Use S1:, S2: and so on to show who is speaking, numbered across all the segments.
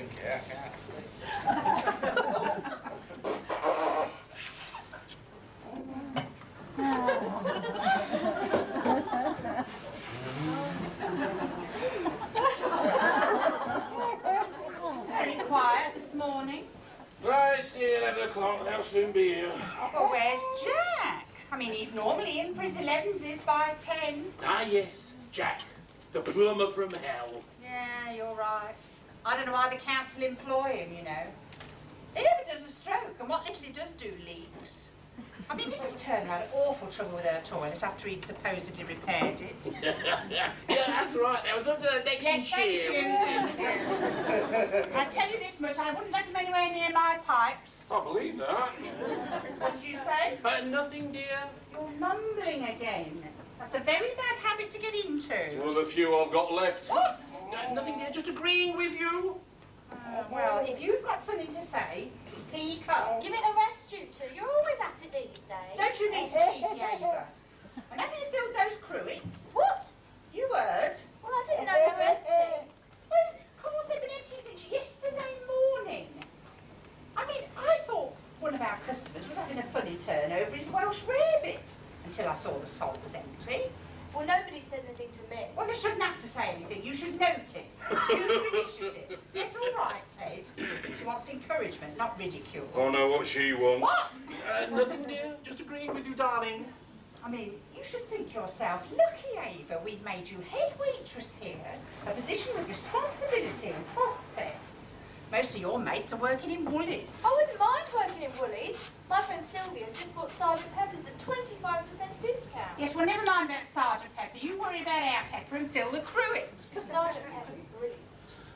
S1: drink. Yeah.
S2: Very quiet this morning.
S1: Right, it's near 11 o'clock. They'll soon be here.
S2: Oh, but where's Jack? I mean, he's normally in for his 11s by 10.
S1: Ah, yes, Jack, the plumber from hell.
S2: Yeah, you're right. I don't know why the council employ him, you know. He never does a stroke, and what little he does do leaks. I mean, Mrs. Turner had awful trouble with her toilet after he'd supposedly repaired it.
S1: Yeah, that's right. That was up to the next year.
S2: Thank you. I tell you this much, I wouldn't let him anywhere near my pipes.
S1: I believe that.
S2: What did you say?
S1: Nothing, dear.
S2: You're mumbling again. That's a very bad habit to get into.
S1: It's one of the few I've got left.
S2: What?
S1: Nothing, dear. Just agreeing with you.
S2: Well, if you've got something to say, speak up.
S3: Give it a rest, you two. You're always at it these days.
S2: Don't you miss cheeky Ava? And have you filled those cruets?
S3: What?
S2: You heard?
S3: Well, I didn't know they were empty.
S2: Well, of course, they've been empty since yesterday morning. I mean, I thought one of our customers was having a funny turn over his Welsh rarebit until I saw the salt was empty.
S3: Well, nobody said anything to me.
S2: Well, they shouldn't have to say anything. You should notice. Use your initiative. Yes, all right, Ted. She wants encouragement, not ridicule.
S1: I know what she wants.
S2: What?
S1: Nothing, dear. Just agreeing with you, darling.
S2: I mean, you should think yourself lucky, Ava. We've made you head waitress here, a position with responsibility and prospects. Most of your mates are working in Woolies.
S3: I wouldn't mind working in Woolies. My friend Sylvia's just bought Sergeant Pepper's at 25% discount.
S2: Yes, well, never mind about Sergeant Pepper. You worry about our Pepper and fill the cruets.
S3: Sergeant Pepper's brilliant.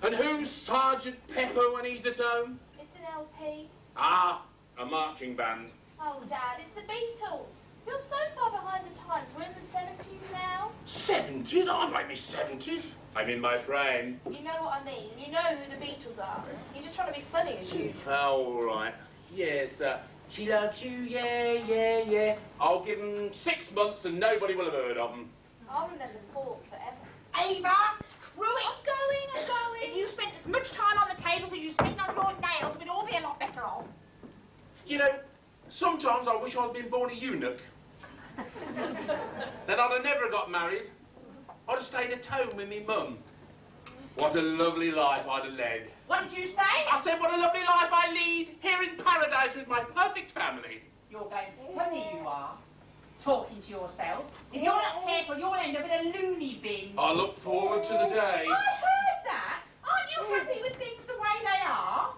S1: And who's Sergeant Pepper when he's at home?
S3: It's an LP.
S1: Ah, a marching band.
S3: Oh, Dad, it's the Beatles. You're so far behind the times. We're in the 70s now.
S1: 70s? I'm like me 70s. I'm in my prime.
S3: You know what I mean. You know who the Beatles are. You're just trying to be funny as usual.
S1: Oh, all right. Yes, she loves you, yeah. I'll give them 6 months and nobody will have heard of them.
S3: I'll remember Paul forever.
S2: Ava, cruets!
S3: I'm going.
S2: If you spent as much time on the tables as you spent on your nails, we'd all be a lot better off.
S1: You know, sometimes I wish I'd been born a eunuch. Then I'd have never got married. I'd have stayed at home with me mum. What a lovely life I'd have led.
S2: What did you say?
S1: I said, what a lovely life I lead here in paradise with my perfect family.
S2: You're going funny, you are. Talking to yourself. If you're not careful, you'll end up in a loony bin.
S1: I look forward to the day.
S2: I heard that. Aren't you happy with things the way they are?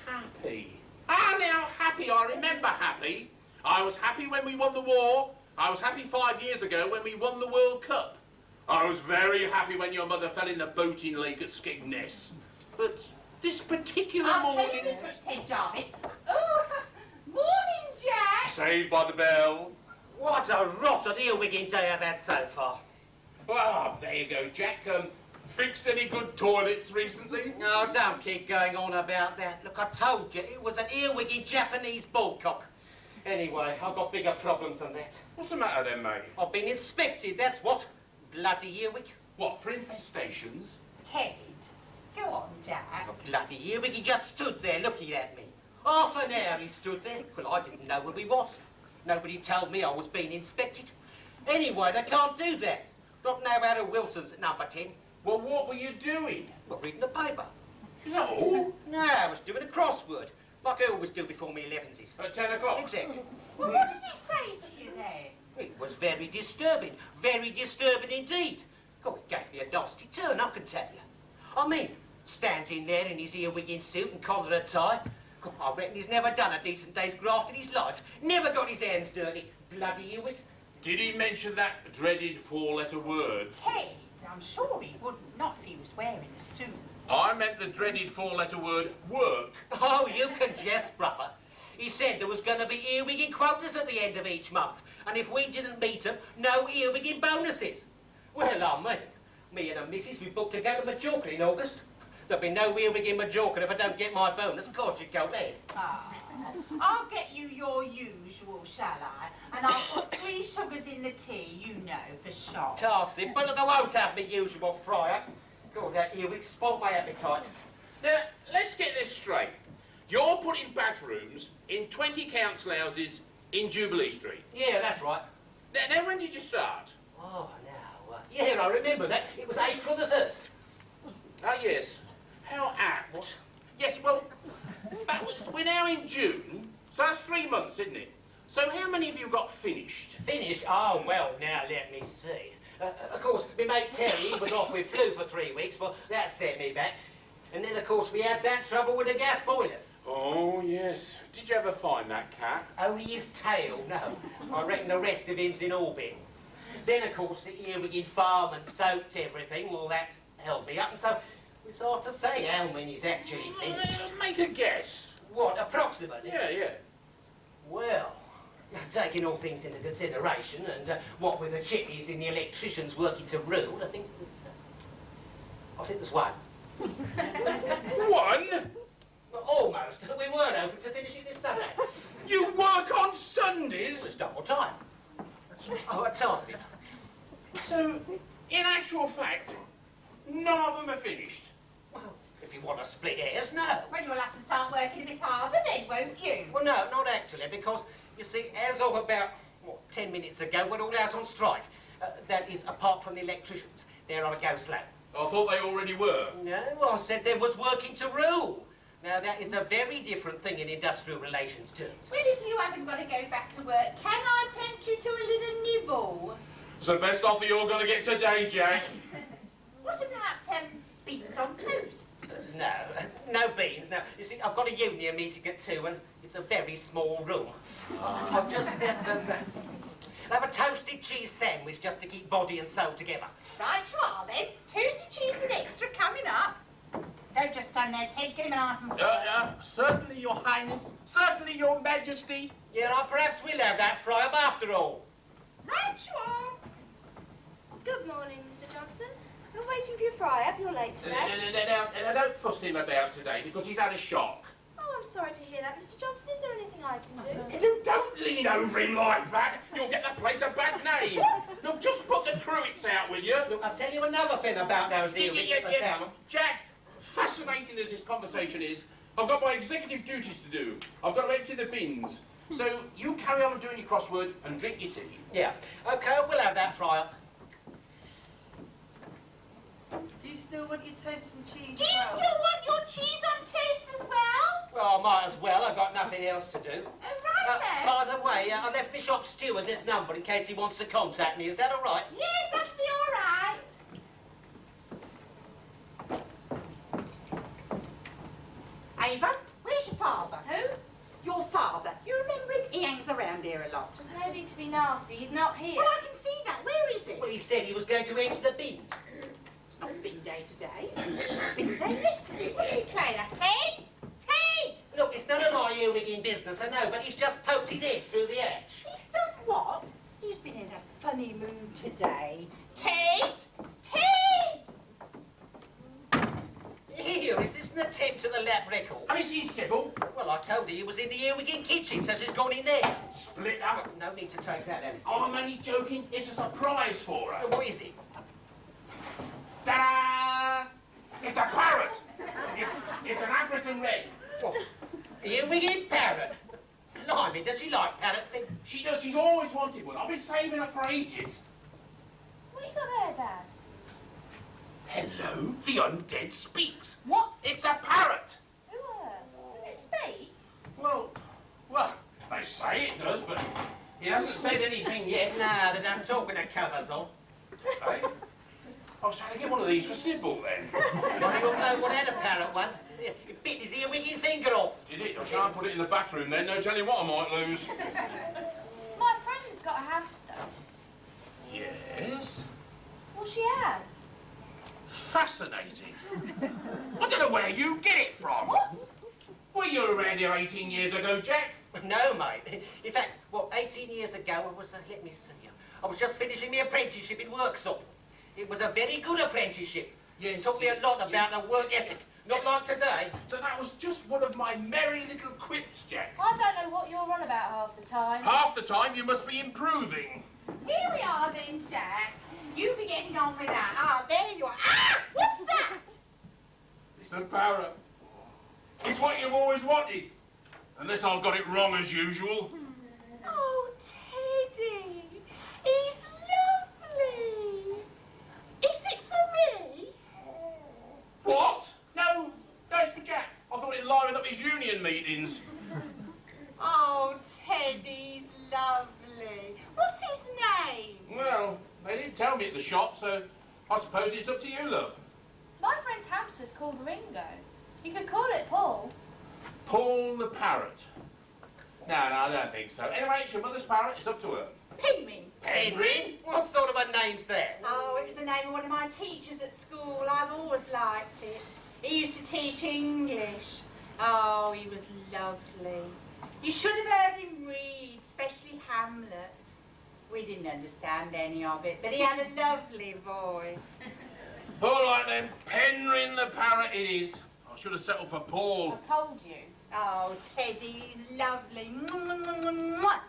S1: Happy. Ah, now, happy. I remember happy. I was happy when we won the war. I was happy 5 years ago when we won the World Cup. I was very happy when your mother fell in the boating lake at Skegness. But this particular
S2: I'll
S1: morning...
S2: tell you this much, Ted Jarvis. Oh, morning, Jack.
S1: Saved by the bell.
S4: What a rotten earwigging day I've had so far.
S1: Well, there you go, Jack. Fixed any good toilets recently?
S4: No, don't keep going on about that. Look, I told you, it was an earwigging Japanese bullcock. Anyway, I've got bigger problems than that.
S1: What's the matter then, mate?
S4: I've been inspected, that's what. Bloody earwig.
S1: What, for infestations?
S2: Ted, go on, Jack.
S4: A bloody earwig, he just stood there looking at me. Half an hour he stood there. Well, I didn't know where he was. Nobody told me I was being inspected. Anyway, they can't do that. Not now out of Wilson's at number 10.
S1: Well, what were you doing?
S4: Well, reading the paper.
S1: Is that all?
S4: No, I was doing a crossword, like I always do before my 11s.
S1: At 10 o'clock?
S4: Exactly.
S2: Well, what did he say to you then?
S4: It was very disturbing indeed. Oh, it gave me a nasty turn, I can tell you. I mean, standing there in his earwigging suit and collar and tie. Oh, I reckon he's never done a decent day's graft in his life. Never got his hands dirty. Bloody earwig.
S1: Did he mention that dreaded four-letter word?
S2: Ted, I'm sure he wouldn't, not if he was wearing a suit.
S1: I meant the dreaded four-letter word, work.
S4: Oh, you can jest, brother. He said there was going to be earwigging quotas at the end of each month, and if we didn't meet them, no earwigging bonuses. Well, I mean, me and the missus, we booked to go to Majorca in August. There'll be no earwigging Majorca if I don't get my bonus. Of course, you'd go ahead.
S2: Ah, I'll get you your usual, shall I? And I'll put 3 sugars in the tea, you know, for sure.
S4: Tarsy, but look, I won't have my usual fryer. God, that earwig spoilt my appetite.
S1: Now, let's get this straight. You're putting bathrooms in 20 council houses in Jubilee Street.
S4: Yeah, that's right.
S1: Now when did you start?
S4: Oh, now, yeah, I remember that. It was April the 1st.
S1: Ah, yes. How apt. Yes, well, we're now in June, so that's 3 months, isn't it? So how many have you got finished?
S4: Finished? Oh, well, now let me see. Of course, my mate Terry was off with flu for 3 weeks, well, that set me back. And then, of course, we had that trouble with the gas boilers.
S1: Oh, yes. Did you ever find that cat?
S4: Only his tail, no. I reckon the rest of him's in orbit. Then, of course, the earwig farm and soaked everything, well, that's held me up, and so it's hard to say how many's actually finished.
S1: Make a guess.
S4: What, approximately?
S1: Yeah.
S4: Well, taking all things into consideration, and what with the chippies and the electricians working to rule, I think there's one.
S1: One?
S4: Well, almost. We weren't open to finish it this Sunday.
S1: You work on Sundays?
S4: It's double time. Oh, a task.
S1: So, in actual fact, none of them are finished.
S4: Well, if you want to split hairs, no.
S2: Well, you'll have to start working a bit harder then, won't you?
S4: Well, no, not actually, because, you see, as of about, 10 minutes ago, we're all out on strike. That is, apart from the electricians. They're on a go slow.
S1: I thought they already were.
S4: No, I said there was working to rule. Now, that is a very different thing in industrial relations terms.
S2: Well, if you haven't got to go back to work, can I tempt you to a little nibble?
S1: It's the best offer you're going to get today, Jack.
S2: What about beans on toast?
S4: No beans. Now, you see, I've got a union meeting at 2, and it's a very small room. I've just I'll have a toasted cheese sandwich just to keep body and soul together.
S2: Right you are then. Toasted cheese with extra coming up. Don't just stand there, Ted. Get him an item.
S1: Certainly, Your Highness. Certainly, Your Majesty.
S4: Yeah, perhaps we'll have that fry-up after all.
S2: Right you are.
S3: Good morning, Mr. Johnson. I'm waiting for your fry-up. You're late today.
S1: Now, don't fuss him about today, because he's had a shock.
S3: Oh, I'm sorry to hear that, Mr. Johnson. Is there anything I can do?
S1: You don't lean over him like that. You'll get the place a bad name. Look, just put the cruets out, will you?
S4: Look, I'll tell you another thing about those earrings at the town.
S1: Jack, fascinating as this conversation is, I've got my executive duties to do. I've got to empty the bins. So you carry on doing your crossword and drink your tea.
S4: Yeah. OK, we'll have that fry-up.
S5: Do you still want your toast and cheese?
S2: Do you still want your cheese on toast as well?
S4: Well, I might as well. I've got nothing else to do.
S2: Oh, right then.
S4: By the way, I left my shop steward this number in case he wants to contact me. Is that all right?
S2: Yes, that'll be all right. Ava, where's your father?
S3: Who?
S2: Your father. You remember him? He hangs around here a lot.
S3: There's no need to be nasty. He's not here.
S2: Well, I can see that. Where is he?
S4: Well, he said he was going to empty the bins.
S2: It's not bin day today. It's bin day yesterday. What's he playing at? Ted? Ted!
S4: Look, it's none of my earwigging business, I know, but he's just poked his head through the hatch.
S2: He's done what? He's been in a funny mood today. Ted! Ted!
S4: Here, is this an attempt at the lap record?
S1: Have you seen Sybil?
S4: Well, I told her he was in the earwigging kitchen, so she's gone in there.
S1: Split up.
S4: No need to take that, Annie.
S1: Oh, I'm only joking. It's a surprise for her.
S4: What is it?
S1: Ta-da! It's a parrot. It's an African red.
S4: What? Earwigging parrot? Blimey, does she like parrots then?
S1: She does. She's always wanted one. I've been saving up for ages.
S3: What you got there, Dad?
S1: Hello, the undead speaks.
S3: What?
S1: It's a parrot.
S3: Who does it speak?
S1: Well, they say it does, but he hasn't said anything yet.
S4: Nah, they don't talk with their covers on.
S1: Hey? I was trying to get one of these for Sybil then.
S4: One of your bloke had a parrot once. He bit his earwigging finger off.
S1: Did it? I'll try and put it in the bathroom then. No telling what I might lose.
S3: My friend's got a hamster.
S1: Yes?
S3: Well, she has.
S1: Fascinating. I don't know where you get it from.
S3: What?
S1: Well, you were around here 18 years ago, Jack.
S4: No, mate. In fact, 18 years ago, I was, let me see, I was just finishing my apprenticeship in Worksop. It was a very good apprenticeship.
S1: Yes,
S4: It taught me a lot about the work ethic. Not like today.
S1: So that was just one of my merry little quips, Jack.
S3: I don't know what you're on about half the time.
S1: Half the time you must be improving.
S2: Here we are then, Jack. You be getting on with that. Ah, there you are. Ah! What's that?
S1: It's a parrot. It's what you've always wanted. Unless I've got it wrong as usual.
S3: Oh, Teddy, he's lovely. Is it for me?
S1: What? No, it's for Jack. I thought it'd liven up his union meetings.
S2: Oh, Teddy's lovely. What's his name?
S1: Well, they didn't tell me at the shop, so I suppose it's up to you, love.
S3: My friend's hamster's called Ringo. You could call it Paul.
S1: Paul the parrot. No, I don't think so. Anyway, it's your mother's parrot. It's up to her.
S2: Penryn.
S4: Penryn? What sort of a name's that?
S2: Oh, it was the name of one of my teachers at school. I've always liked it. He used to teach English. Oh, he was lovely. You should have heard him read, especially Hamlet. We didn't understand any of it, but he had a lovely voice.
S1: All right then, Penryn the parrot it is. I should have settled for Paul.
S3: I told you.
S2: Oh, Teddy's lovely. Mwah.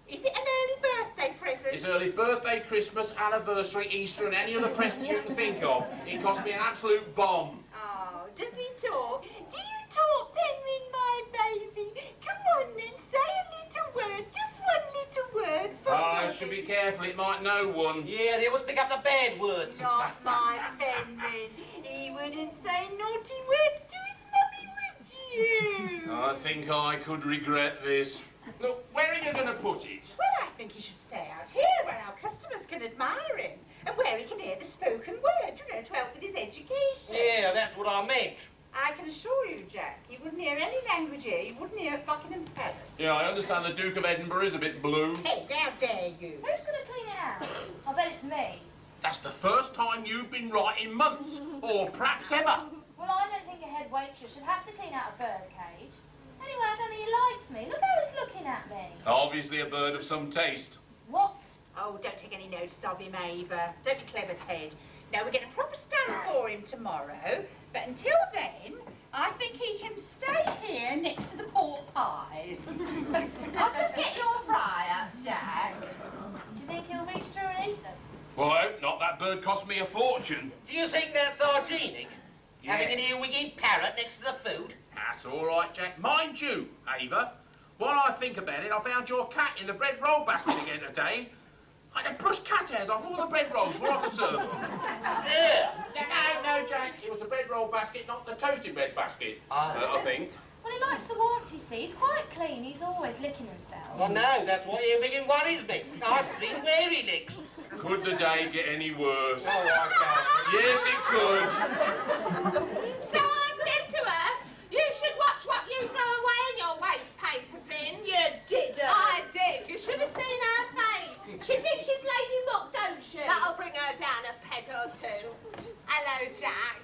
S2: Is it an early birthday present?
S1: It's early birthday, Christmas, anniversary, Easter, and any other present you can think of. It cost me an absolute bomb.
S2: Oh, does he talk? Do you talk, Penryn, my baby? Come on then, say a little word, just one little word for
S1: I
S2: me.
S1: should be careful, it might know one.
S4: Yeah, they always pick up the bad words.
S2: Not my Penryn. He wouldn't say naughty words to his mummy, would you?
S1: I think I could regret this. Look, where are you going to put it?
S2: Well, I think he should stay out here where our customers can admire him and where he can hear the spoken word, you know, to help with his education.
S4: Yeah, that's what I meant.
S2: I can assure you, Jack, he wouldn't hear any language here. He wouldn't hear Buckingham Palace.
S1: Yeah, I understand the Duke of Edinburgh is a bit blue.
S2: Ted, how dare you?
S3: Who's going to clean it out? I bet it's me.
S1: That's the first time you've been right in months, or perhaps ever.
S3: Well, I don't think a head waitress should have to clean out a bird cage. Anyway, I don't think he likes me. Look how he's looking at me.
S1: Obviously a bird of some taste.
S3: What?
S2: Oh, don't take any notice of him, Ava. Don't be clever, Ted. No, we'll get a proper stand for him tomorrow. But until then, I think he can stay here next to the pork pies.
S3: I'll just get your fry up, Jack. Do you think he'll reach through and eat them?
S1: Well, I hope not. That bird cost me a fortune.
S4: Do you think that's hygienic?
S1: Yeah.
S4: Having an earwiggy parrot next to the food?
S1: That's all right, Jack. Mind you, Ava, while I think about it, I found your cat in the bread roll basket again today. I had to brush cat hairs off all the bread rolls before I could serve them.
S4: Yeah.
S1: No, Jack. It was a bread roll basket, not the toasted bread basket, I think.
S3: Well, he likes the warmth, you see. He's quite clean. He's always licking himself.
S4: Well, no, that's what earwigging worries me. I've seen where he licks.
S1: Could the day get any worse?
S4: Oh, I can't.
S1: Yes, it could.
S6: So I said to her, you should watch what you throw away in your waste paper bin.
S2: You did.
S6: I did. You should have seen her face. She thinks she's Lady Luck, don't she? That'll bring her down a peg or two. Hello, Jack.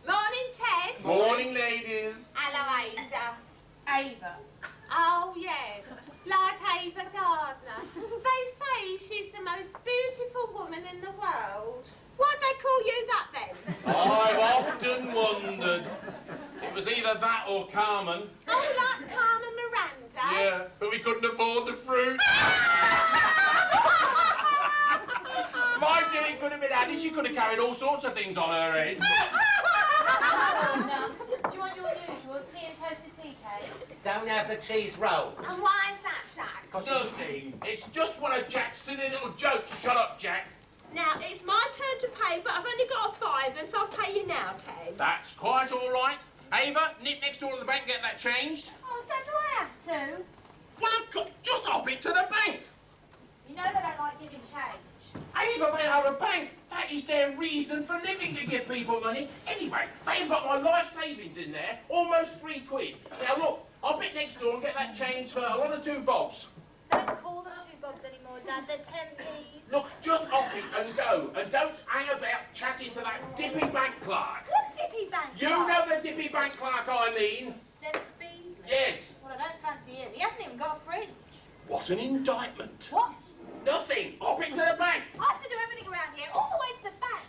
S6: Morning, Ted.
S1: Morning, ladies.
S6: Hello, Ada.
S3: Ava.
S6: Oh, yes. Like Ava Gardner. They say she's the most beautiful woman in the world. Why'd they call you that then?
S1: I've often wondered. It was either that or Carmen.
S6: Oh, like Carmen Miranda?
S1: Yeah, but we couldn't afford the fruit. Mind you, it could have been Annie. She could have carried all sorts of things on her head.
S3: Oh, nuts. Do you want your usual tea and toasted tea cake?
S4: Don't have the cheese roll.
S6: And why is that, Jack?
S1: Nothing. It's just one of Jack's silly little jokes. Shut up, Jack.
S6: Now, it's my turn to pay, but I've only got a fiver, so I'll pay you now, Ted.
S1: That's quite all right. Ava, nip next door to the bank and get that changed.
S3: Oh, do I have to?
S1: Well, of course, just hop it to the bank.
S3: You know they don't like giving change.
S1: Ava, they are a bank. That is their reason for living, to give people money. Anyway, they've got my life savings in there, almost £3. Now look, I'll pick next door and get that changed for a lot of 2 bobs.
S3: They don't call them 2 bobs anymore, Dad. They're 10p's.
S1: Look, just hop it and go, and don't hang about chatting to that dippy bank clerk.
S3: What dippy bank?
S1: You know the dippy bank clerk I mean?
S3: Dennis Beasley.
S1: Yes.
S3: Well, I don't fancy him. He hasn't even got a fridge.
S1: What an indictment.
S3: What?
S1: Nothing. Hop it to the bank.
S3: I have to do everything around here, all the way to the bank.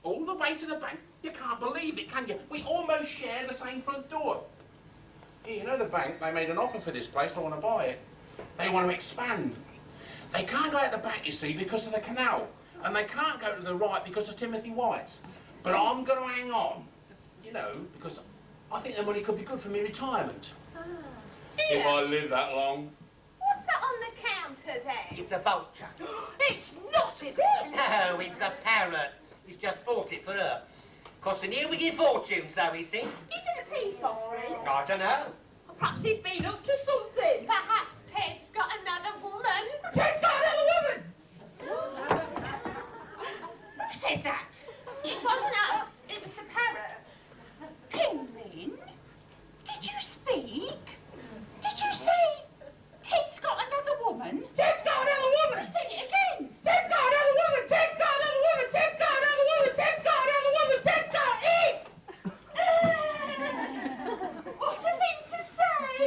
S1: All the way to the bank. You can't believe it, can you? We almost share the same front door. Hey, you know the bank, they made an offer for this place. They want to buy it. They want to expand. They can't go out the back, you see, because of the canal. And they can't go to the right because of Timothy White's. But I'm going to hang on, you know, because I think the money could be good for me retirement.
S6: Here.
S1: If I live that long.
S6: What's that on the counter then?
S4: It's a vulture.
S2: It's not, is it?
S4: No, it's a parrot. He's just bought it for her. Cost an ear-wigging fortune, so he said.
S6: Is it a peace offering?
S4: I don't know.
S6: Or perhaps he's been up to something. Perhaps Ted's got another woman.
S2: Ted's got another woman! Who said that?
S6: It wasn't us, it was the parrot.
S2: Penryn? Did you speak? Did you say Ted's got another woman? Ted's got another woman! Say it again! Ted's got another woman! Ted's got another woman! Ted's got another woman! Ted's got another woman! Ted's got it! What a thing to say!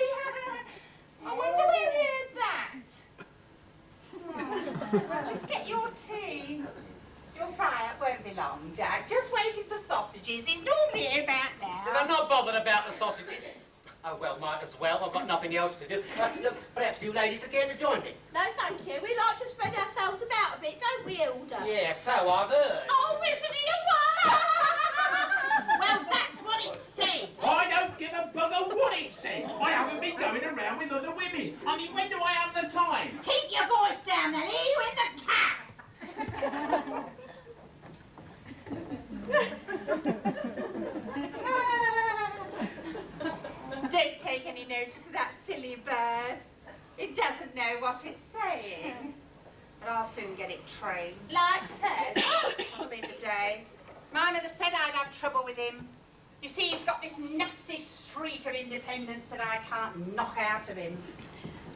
S2: I wonder where he heard that. Just get your tea. Your fry-up won't be long, Jack. Just waiting for sausages. He's normally here about now.
S4: I'm not bothered about the sausages. Oh, well, might as well. I've got nothing else to do. Look, perhaps you ladies are going to join me.
S6: No, thank you. We like to spread ourselves about a bit, don't we, Hilda?
S4: Yeah, so I've heard.
S6: Oh, isn't he a
S2: Well, that's what it said.
S1: I don't give a bugger what it says. I haven't been going around with other women. I mean, when do I have the time?
S2: Keep your voice down, then. Are you in the cab?
S6: Don't take any notice of that silly bird. It doesn't know what it's saying.
S2: But I'll soon get it trained.
S6: Like Ted.
S2: That'll be the days. My mother said I'd have trouble with him. You see, he's got this nasty streak of independence that I can't knock out of him.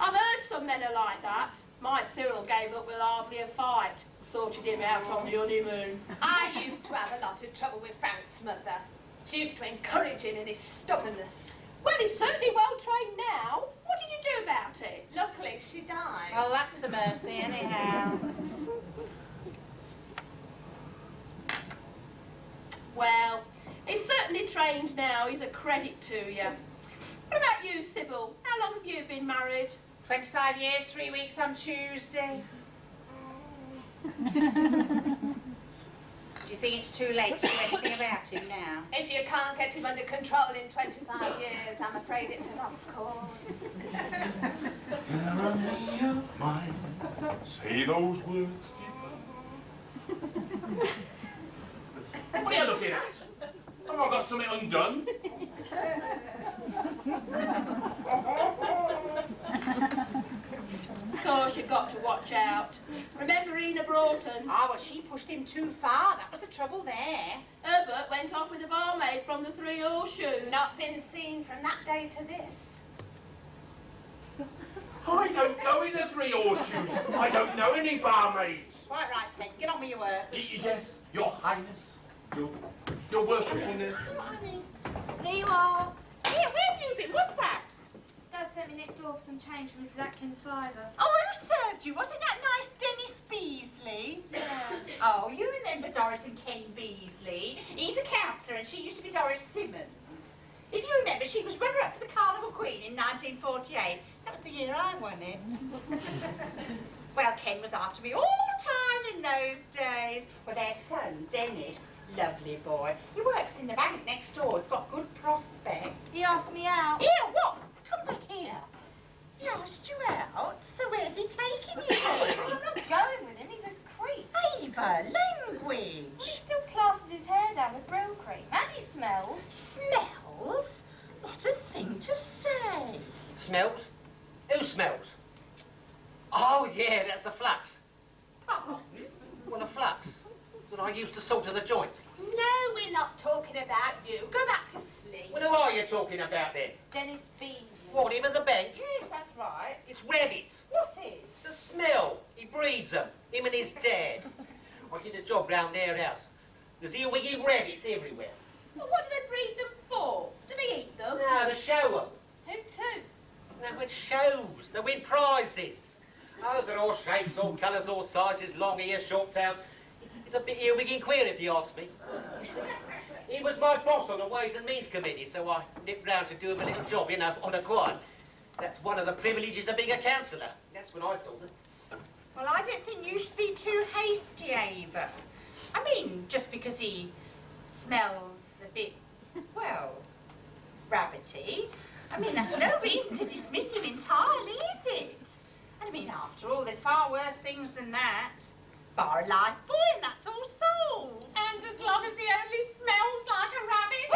S5: I've heard some men are like that. My Cyril gave up with hardly a fight. Sorted him out on the honeymoon.
S6: I used to have a lot of trouble with Frank's mother. She used to encourage him in his stubbornness.
S5: Well, he's certainly well trained now. What did you do about it?
S6: Luckily, she died.
S2: Well, that's a mercy, anyhow.
S5: Well, he's certainly trained now. He's a credit to you. What about you, Sybil? How long have you been married?
S2: 25 years, 3 weeks on Tuesday. Do you think it's too late to do anything about him now?
S6: If you can't get him under control in 25 years, I'm afraid it's a lost cause.
S1: Your mind. Say those words. What are you looking at? Have I got something undone?
S5: Of course, you've got to watch out. Remember Ena Broughton?
S2: Ah, well, she pushed him too far. That was the trouble there.
S5: Herbert went off with a barmaid from the Three Horseshoes.
S6: Not been seen from that day to this.
S1: I don't go in the Three Horseshoes. I don't know any barmaids.
S2: Quite right, Ted. Get on with your work.
S1: Yes, Your Highness. Your worshipfulness.
S3: Here you are.
S2: Here, where have you been? What's that?
S3: Dad sent me next door for some change from Mrs. Atkins' fiver.
S2: Oh, who served you? Was it that nice Dennis Beasley?
S3: Yeah.
S2: Oh, you remember Doris and Ken Beasley? He's a counsellor and she used to be Doris Simmons. If you remember, she was runner-up for the Carnival Queen in 1948. That was the year I won it. Well, Ken was after me all the time in those days. Well, their son, Dennis, lovely boy. He works in the bank next door. It's got good prospects.
S3: He asked me out.
S2: Here, what? Come back here. He asked you out, so where's he taking you?
S3: I'm not going with him. He's a creep.
S2: Ava, language.
S3: He still plasters his hair down with brill cream. And he smells.
S2: Smells? What a thing to say.
S4: Smells? Who smells? Oh, yeah, that's the flux.
S2: Pardon?
S4: Well, the flux that I used to solder the joints.
S6: No, we're not talking about you. Go back to sleep.
S4: Well, who are you talking about then?
S3: Dennis Beasley.
S4: What, him at the bank?
S2: Yes, that's right.
S4: It's rabbits.
S2: What is?
S4: The smell. He breeds them. Him and his dad. I did a job round their house. There's earwigging rabbits everywhere.
S5: Well, what do they breed them for? Do they eat them?
S4: No, to show them.
S3: Who to?
S4: They win shows. They win prizes. Oh, they're all shapes, all colours, all sizes, long ears, short tails. It's a bit earwigging queer, if you ask me. You see, he was my boss on the Ways and Means Committee, so I nipped round to do him a little job, you know, on a quiet. That's one of the privileges of being a councillor. That's when I saw them.
S2: Well, I don't think you should be too hasty, Ava. I mean, just because he smells a bit, well, rabbity. I mean, that's no reason to dismiss him entirely, is it? And I mean, after all, there's far worse things than that. Bar a life boy, and that's all sold.
S6: And as long as he only smells like a rabbit.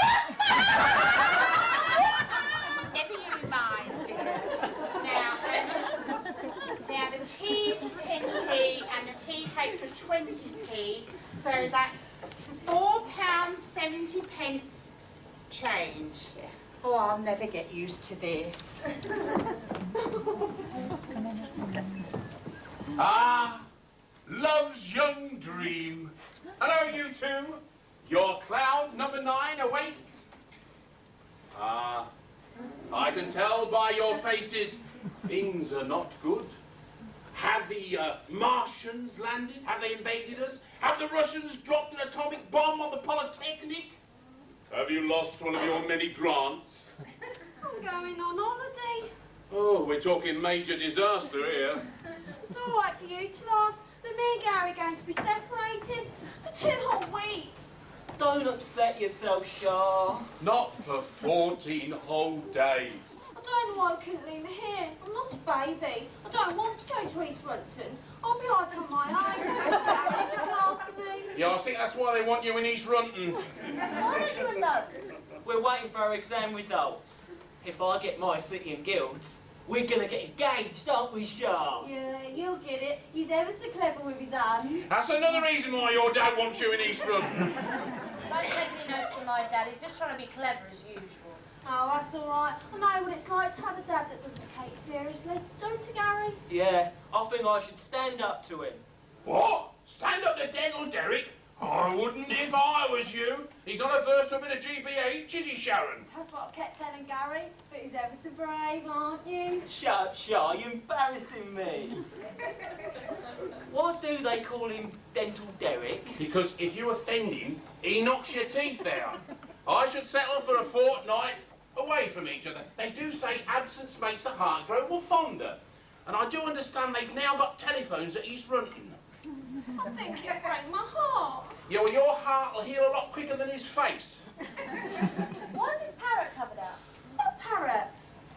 S2: Never you mind, dear. Now the tea's for 10p and the tea cakes for 20p, so that's £4.70 change. Oh, I'll never get used to this.
S1: Ah, love's young dream. Hello, you two. Your cloud number 9 awaits. Ah, I can tell by your faces things are not good. Have the Martians landed? Have they invaded us? Have the Russians dropped an atomic bomb on the Polytechnic? Have you lost one of your many grants?
S5: I'm going on holiday.
S1: Oh, we're talking major disaster here.
S5: It's all right for you to laugh, but me and Gary are going to be separated for 2 whole weeks.
S7: Don't upset yourself, Shah.
S1: Not for 14 whole days.
S5: I don't know why I couldn't leave me here. I'm not a baby. I don't want to go to East Runton. I'll be right on my own. Gary look after me.
S1: Yeah, I think that's why they want you in East Runton.
S3: Why don't you alone?
S7: We're waiting for our exam results. If I get my city and guilds, we're gonna get engaged, aren't we, Shah?
S5: Yeah, you'll get it. He's ever so clever with his hands.
S1: That's another reason why your dad wants you in East Runton.
S3: Don't take me notes from my dad. He's just trying to be clever as usual.
S5: Oh, that's all right. I know what it's like to have a dad that doesn't take seriously. Don't you, Gary?
S7: Yeah, I think I should stand up to him.
S1: What? Stand up to Dental Derek? I wouldn't if I was you. He's not averse to a bit of GBH, is he, Sharon?
S5: That's what I've kept telling Gary. But he's ever so brave, aren't you?
S7: Shut up, Shah, you're embarrassing me. Why do they call him Dental Derek?
S1: Because if you offend him, he knocks your teeth out. I should settle for a fortnight away from each other. They do say absence makes the heart grow more fonder. And I do understand they've now got telephones at East Runton.
S5: I think you'll break my heart.
S1: Yeah, well, your heart will heal a lot quicker than his face.
S3: Why is his parrot covered up?
S5: What parrot?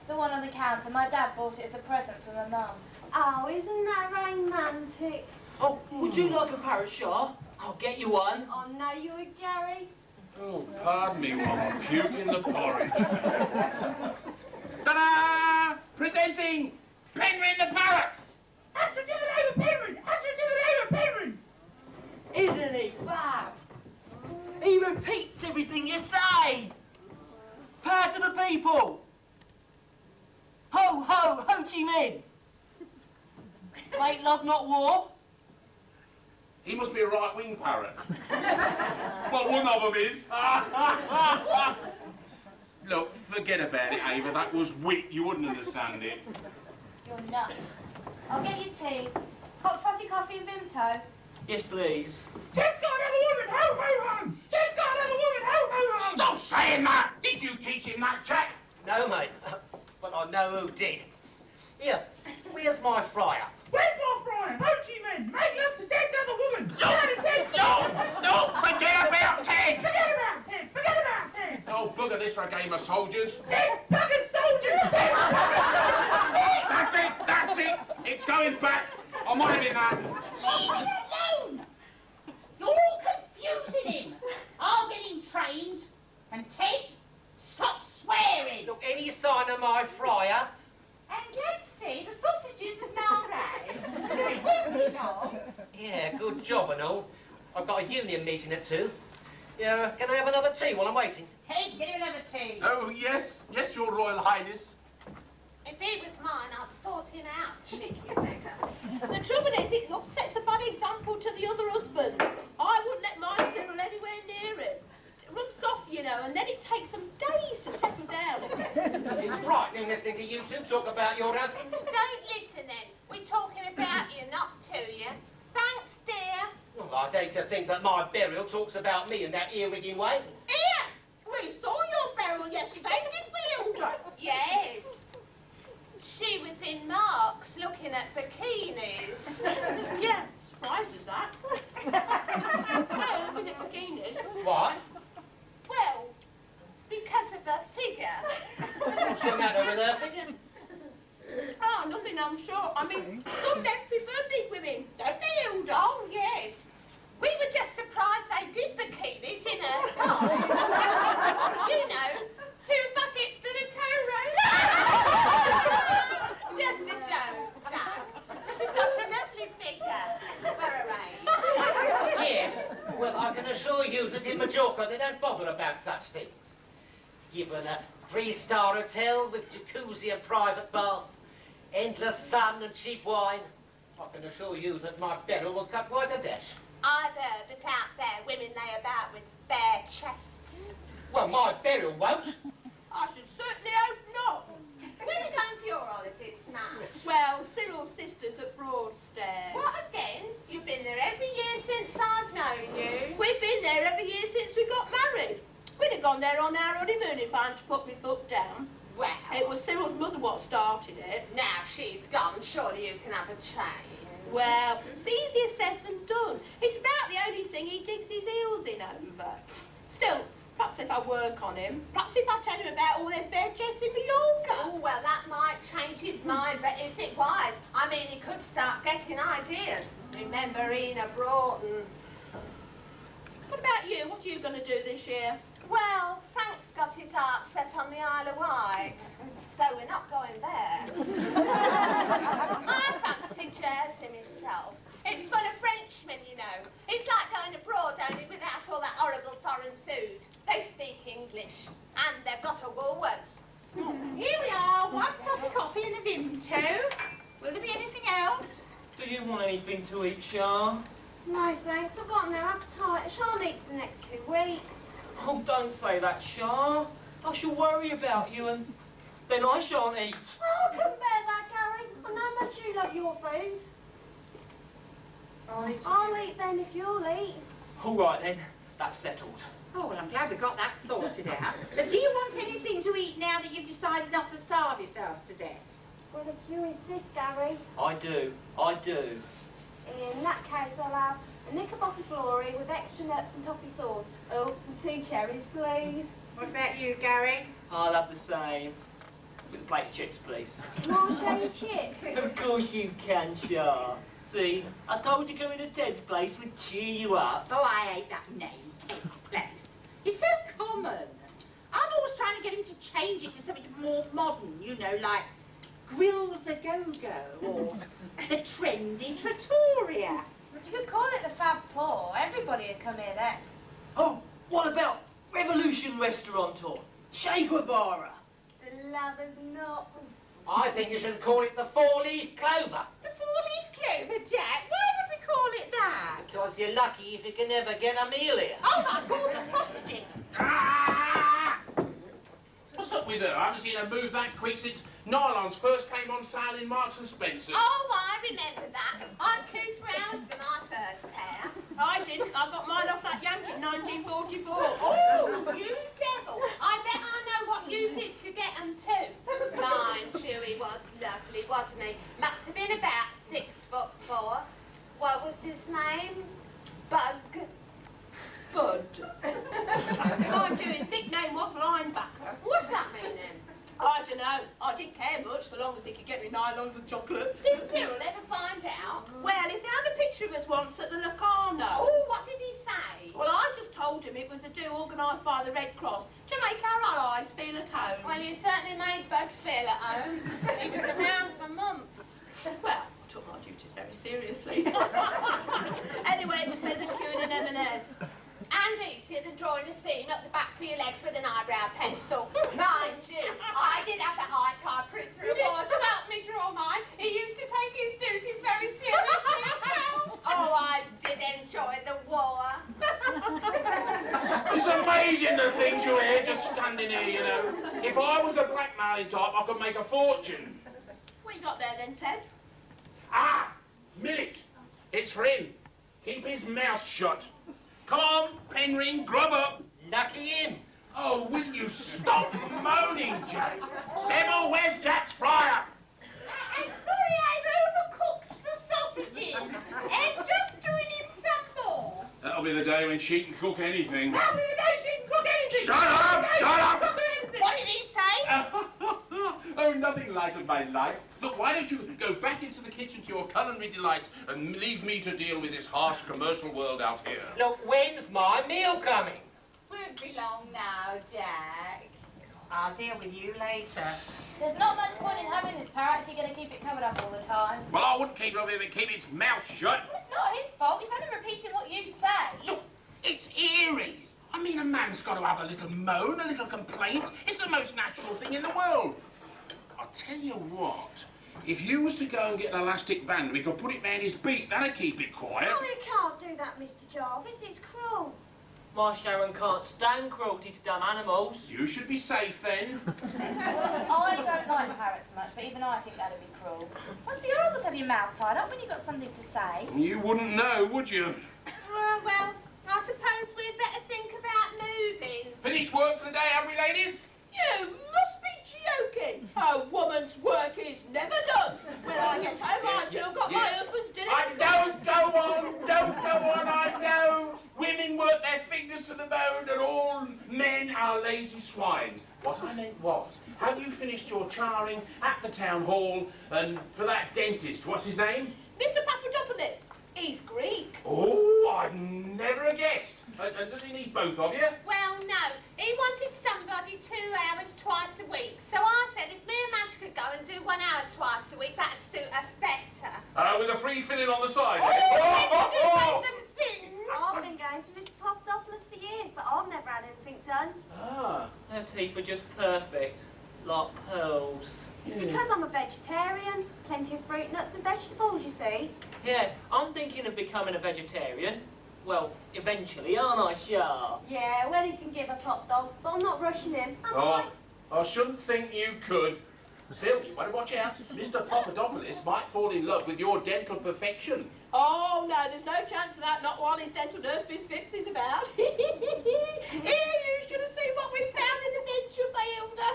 S3: The one on the counter. My dad bought it as a present for my mum.
S5: Oh, isn't that romantic?
S7: Oh, would you like a parrot, Shah? I'll get you one.
S5: Oh, no, you would, Gary.
S1: Oh, pardon me while I puke in the porridge. Ta-da! Presenting Penryn the parrot!
S7: Isn't he fab? He repeats everything you say. Power to the people. Ho, ho, Ho Chi Minh. Make love, not war.
S1: He must be a right-wing parrot. Well, one of them is. Look, forget about it, Ava. That was wit. You wouldn't understand it.
S3: You're nuts. I'll get you tea. Hot frothy coffee and Vimto.
S7: Yes, please.
S1: She's got another woman, ho, ho, ho! She's got another woman, ho, ho, ho! Stop saying that! Did you teach him that, chap?
S4: No, mate, but I know who did. Here, where's my fryer?
S1: Where's my fryer? Ho Chi Minh, make love to Ted's other woman! No, forget about Ted! Forget about Ted! Forget about Ted! Oh, bugger this for a game of soldiers. Ted, bugger soldiers! That's it! It's going back. I might have been that.
S2: Leave him alone! You're all confusing him. I'll get him trained. And Ted, stop swearing.
S4: Look, any sign of my fryer?
S2: And let's see, the sausages have now arrived. So it won't be long.
S4: Yeah, good job and all. I've got a union meeting at 2. Yeah, can I have another tea while I'm waiting?
S2: Ted, get him another tea.
S1: Oh, yes, your Royal Highness.
S6: If he was mine, I'd sort him out, cheeky beggar.
S5: The trouble is, it upsets a bad example to the other husbands. I wouldn't let my Cyril anywhere near him. It rubs off, you know, and then it takes them days to settle down again.
S4: It's frightening listening to you two talk about your husbands.
S6: Don't listen then. We're talking about you, not to you. Thanks, dear.
S4: Well, I'd hate to think that my burial talks about me in that earwigging way.
S5: Here! We saw your barrel yesterday, didn't we, Hilda?
S6: Yes. She was in Mark's looking at bikinis.
S5: Yeah, surprised as that. No, looking at bikinis.
S4: Why?
S6: Well, because of her figure. Oh, yes. We were just surprised they did the Keeleys in her song. You know, 2 buckets and a tow rope. Just a joke, Jack. She's got a lovely figure for her age.
S4: Yes, well, I can assure you that in Majorca they don't bother about such things. Given a 3-star hotel with jacuzzi and private bath, endless sun and cheap wine, I can assure you that my Beryl will cut quite a dash.
S6: I've heard that out there women lay about with bare chests.
S4: Well, my Beryl won't.
S5: I should certainly hope not.
S6: Where are you going for your holidays, Madge?
S5: Well, Cyril's sister's at Broadstairs.
S6: What again? You've been there every year since I've known you.
S5: We've been there every year since we got married. We'd have gone there on our honeymoon if I hadn't to put my foot down.
S6: Well,
S5: It was Cyril's mother what started it.
S6: now she's gone, surely you can have a change.
S5: Well, it's easier said than done. It's about the only thing he digs his heels in over. Still, perhaps if I work on him, perhaps if I tell him about all them bare chests in Mallorca.
S6: Oh, well, that might change his mind, but is it wise? I mean, he could start getting ideas. Remember Ena Broughton?
S5: What about you? What are you going to do this year?
S6: Well, Frank's got his heart set on the Isle of Wight, so we're not going there. I fancy Jersey myself. It's full of Frenchmen, you know. It's like going abroad, only without all that horrible foreign food. They speak English, and they've got a Woolworths.
S2: Here we are, 1 frothy coffee and a Vimto. Will there be anything else?
S7: Do you want anything to eat, Shah?
S3: No, thanks. I've got no appetite. I shan't eat for the next 2 weeks.
S7: Oh, don't say that, Shah. I shall worry about you and then I shan't eat.
S3: Oh, I couldn't bear that, Gary. I know how much you love your food. I'll eat then if you'll eat.
S7: All right then, that's settled.
S2: Oh, well, I'm glad we got that sorted out. But do you want anything to eat now that you've decided not to starve yourselves to death?
S3: Well, if you insist, Gary.
S7: I do.
S3: In that case, I'll have a knickerbocker Laurie with extra nuts and toffee sauce. Oh, and 2 cherries, please.
S2: What about you, Gary?
S7: I'll have the same. With a plate of chips, please.
S3: Can I share your chips?
S7: Of course you can, Shah. See, I told you going to Ted's place would cheer you up.
S2: Oh, I hate that name, Ted's Place. It's so common. I'm always trying to get him to change it to something more modern, you know, like Grills a Go-Go or the Trendy Trattoria.
S3: You could call it the Fab Four. Everybody would come here then.
S7: Oh, what about Revolution Restaurateur? Che Guevara.
S3: The lover's not.
S4: I think you should call it the 4-leaf clover.
S2: The 4-leaf clover, Jack? Why would we call it that?
S4: Because you're lucky if you can ever get a meal here.
S2: Oh, my God, the sausages.
S1: Ah! What's up with her? I haven't seen her move that quick since nylons first came on sale in Marks and Spencer's.
S6: Oh, I remember that. I queued for hours for my first pair.
S5: I didn't. I got mine off that Yankee in 1944.
S6: Oh, you devil. I bet I know what you did to get them too. Mind you, he was lovely, wasn't he? Must have been about 6'4". What was his name? Bug.
S5: Bud. Mind you, his nickname was Linebacker.
S6: What's that mean then?
S5: I don't know. I didn't care much so long as he could get me nylons and chocolates.
S6: Did Cyril ever find out?
S5: Well, he found a picture of us once at the Locarno.
S6: Oh, what did he say?
S5: Well, I just told him it was a do organised by the Red Cross to make our allies feel at home.
S6: Well, you certainly made Bug feel at home. He was around for months.
S5: Well, I took my duties very seriously. Anyway, it was better than queuing an M&S.
S6: And easier than drawing a seam up the backs of your legs with an eyebrow pencil. Mind you, I did have a high-tie prisoner of war to help me draw mine. He used to take his duties very seriously as well. Oh, I did enjoy the war.
S1: It's amazing the things you hear just standing here, you know. If I was the blackmailing type, I could make a fortune.
S5: What you got there then, Ted?
S1: Ah! Millet! It's for him. Keep his mouth shut. Come on, Penryn, grub up.
S4: Lucky him.
S1: Oh, will you stop moaning, Jack? Sybil, where's Jack's fryer?
S2: I'm sorry I've overcooked the sausages. I'm just doing him some more.
S1: That'll be the day when she can cook anything.
S2: That'll be the day she can cook anything.
S1: Shut up! Shut up!
S2: What did he say?
S1: Oh, nothing lightened my life. Look, why don't you go back into the kitchen to your culinary delights and leave me to deal with this harsh commercial world out here?
S4: Look, when's my meal coming?
S6: Won't be long now, Jack.
S2: I'll deal with you later.
S3: There's not much point in having this parrot if you're going to keep it covered up all the time.
S1: Well, I wouldn't keep it up if it keep its mouth shut.
S3: Well, it's not his fault. He's only repeating what you say.
S1: Look, it's eerie. I mean, a man's got to have a little moan, a little complaint. It's the most natural thing in the world. I'll tell you what. If you was to go and get an elastic band, we could put it round his beak. That'd keep it quiet.
S3: Oh, you can't do that, Mr. Jarvis. It's cruel.
S7: My Sharon can't stand cruelty to dumb animals.
S1: You should be safe then.
S3: Well, I don't like parrots much, but even I think that'd be cruel. What's the horrible to have your mouth tied up when you've got something to say?
S1: You wouldn't know, would you?
S6: Well, I suppose we'd better think about moving.
S1: Finished work for the day, have we, ladies?
S5: You must be joking. A woman's work is never done. When I get home, I've still got my husband's dinner to
S1: Don't go on, I know. Women work their fingers to the bone and all men are lazy swines. What I meant was, have you finished your charring at the town hall and for that dentist, what's his name?
S5: Mr. Papadopoulos. He's Greek.
S1: Oh, I'd never have guessed. And does he need both of you?
S6: Well, no. He wanted somebody 2 hours twice a week. So I said if me and Madge could go and do 1 hour twice a week, that'd suit us better.
S1: With a free filling on the side.
S3: I've been going to Mr. Papadopoulos for years, but I've never had anything done.
S7: Ah, her teeth are just perfect. Like pearls.
S3: It's because I'm a vegetarian. Plenty of fruit, nuts and vegetables, you see.
S7: Yeah, I'm thinking of becoming a vegetarian. Well, eventually, aren't I, Shah?
S3: Yeah, well, he can give a top dog, but I'm not rushing him, am I?
S1: I shouldn't think you could. Still, you better watch out. Mr. Papadopoulos might fall in love with your dental perfection.
S5: Oh, no, there's no chance of that, not while his dental nurse Miss Phipps is about. Here, you should have seen what we found in the denture for Hilda.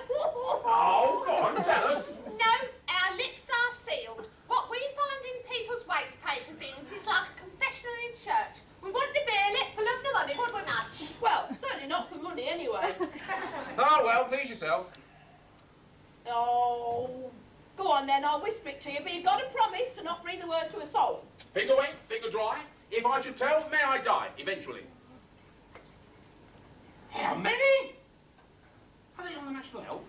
S1: Oh, go on, tell us.
S6: No, our lips are sealed. What we find in people's waste paper bins is like a confessional in church. We wouldn't have bare lip for love nor money, would we, Madge?
S5: Well, certainly not for money, anyway.
S1: Oh, well, please yourself.
S5: Oh, go on then, I'll whisper it to you, but you've got to promise to not breathe a word to a soul.
S1: Finger wet, finger dry. If I should tell, may I die, eventually. How many? Are they on the National Health?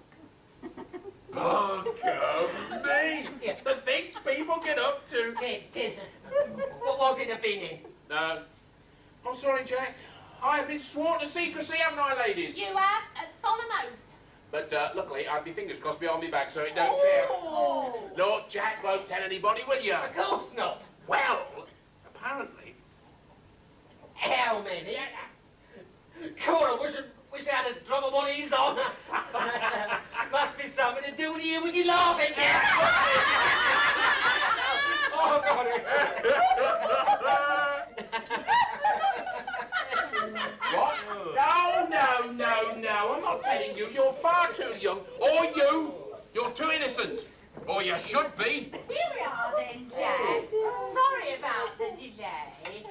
S1: Bugger me! The things people get up to.
S4: What was it a binning?
S1: No. I'm sorry, Jack. I have been sworn to secrecy, haven't I, ladies?
S6: You have a solemn oath.
S1: But luckily, I've my fingers crossed behind my back, so it don't care. Lord, Jack won't tell anybody, will you?
S4: Of course not.
S1: Well, apparently.
S4: How many? God, I wish I had a drop of one of these on. Must be something to do with you when you're laughing. Oh, God.
S1: What? No, I'm not telling you. You're far too young. Or you're too innocent. Or you should be.
S2: Here we are then, Jack. Sorry about the delay.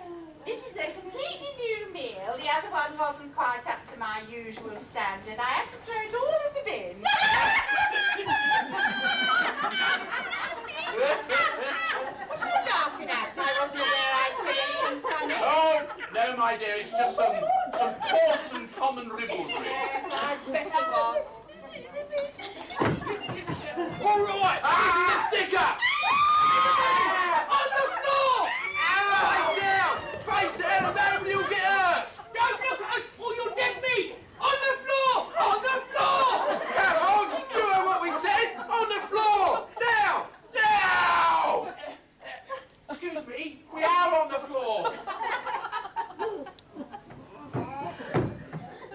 S2: This is a completely new meal. The other one wasn't quite up to my usual standard. I had to throw it all in the bin. What are you laughing at? I wasn't aware I'd said anything funny.
S1: Oh, no, my dear. It's just some coarse and common ribaldry.
S2: Yes, I bet it was.
S1: All right. This is a sticker. On the floor. Face down, and nobody will get hurt. Don't look at us or you'll dead meat. On the floor. Come on, you know what we said. On the floor. Now. Excuse me, we are on the floor.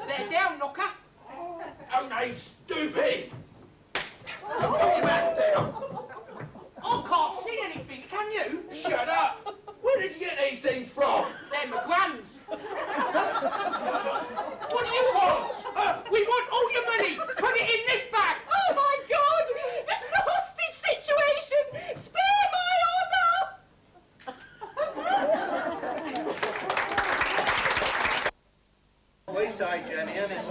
S1: They're down, knocker. Oh, no, stupid. Put your mask down. I can't see anything, can you? Shut up. Where did you get these things from? They're my gran's. What do you want? We want all your money. Put it in this bag.
S2: Oh, my God! This is a hostage situation! Spare my
S8: Wayside journey, isn't it?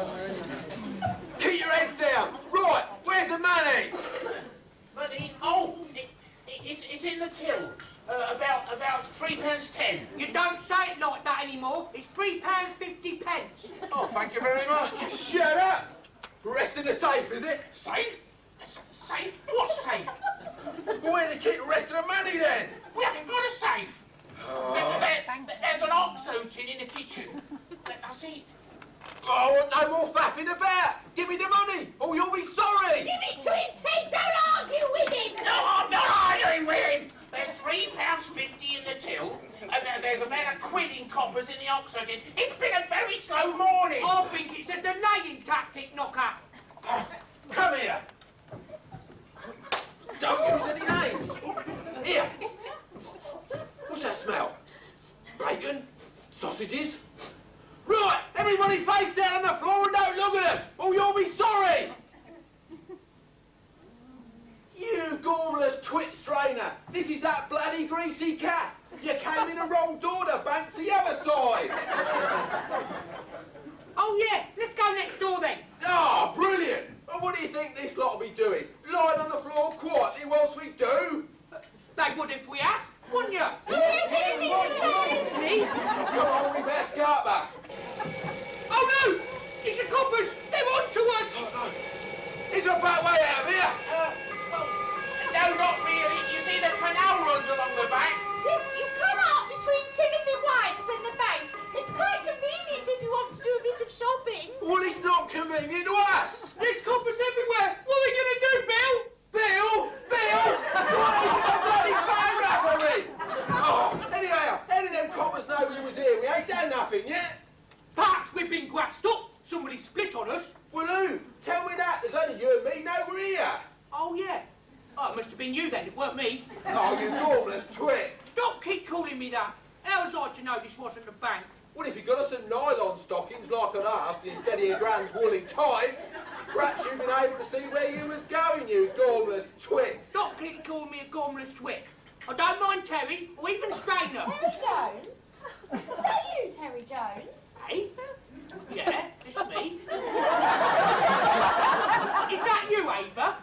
S1: Keep your heads down. Right, where's the money? It's in the till. About £3.10.
S8: You don't say it like that anymore. It's £3.50.
S1: Oh, thank you very much.
S9: Shut up! Rest in the safe, is it?
S1: Safe? Safe? What safe?
S9: Where do you keep the rest of the money then?
S1: We haven't got a safe. There's an ox oating in the kitchen. That's it.
S9: Oh, I want no more faffing about. Give me the money, or you'll be sorry.
S6: Give it to him, Ted. Don't argue with him.
S1: No, I'm not arguing with him. There's £3.50 in the till, and there's about £1 in coppers in the ox oating. It's been a very slow morning.
S8: I think it's a delaying tactic, knocker.
S9: Come here. Don't use any names. Here. What's that smell? Bacon? Sausages? Right, everybody face down on the floor and don't look at us, or you'll be sorry. You gormless twit strainer. This is that bloody greasy cat. You came in the wrong door, the bank's the other side.
S8: Oh, yeah, let's go next door then.
S9: Ah, brilliant. And what do you think this lot will be doing? Lying on the floor quietly whilst we do?
S8: They would if we asked, wouldn't you?
S9: See? Come on, we better start back.
S8: Oh, no! It's the coppers! They're on to us!
S9: Oh, no. Is there a back way out of here?
S1: No, not really. You see, the canal runs along the bank.
S6: Yes, you come out between Timothy White's and the bank. It's quite convenient if you want to do a bit of shopping.
S9: Well, it's not convenient to us.
S8: There's coppers everywhere! What are we going to do, Bill?
S9: Bill? Bill? What is a bloody phone referee? Oh, anyhow, any of them coppers know we was here. We ain't done nothing yet.
S8: Perhaps we've been grassed up. Somebody split on us.
S9: Well, who? Tell me that. There's only you and me. No, we're here.
S8: Oh, yeah. Oh, it must have been you then. It weren't me.
S9: Oh, you gormless twit.
S8: Stop keep calling me that. How was I to know this wasn't the bank?
S9: Well, if you got us some nylon stockings like an arse instead of your grand's woolly tights, perhaps you've been able to see where you was going, you gormless twit.
S8: Stop keep calling me a gormless twit. I don't mind Terry, or even Strainer.
S3: Terry Jones? Is that you, Terry Jones?
S8: Hey? Yeah, it's me. Is that you, Ava?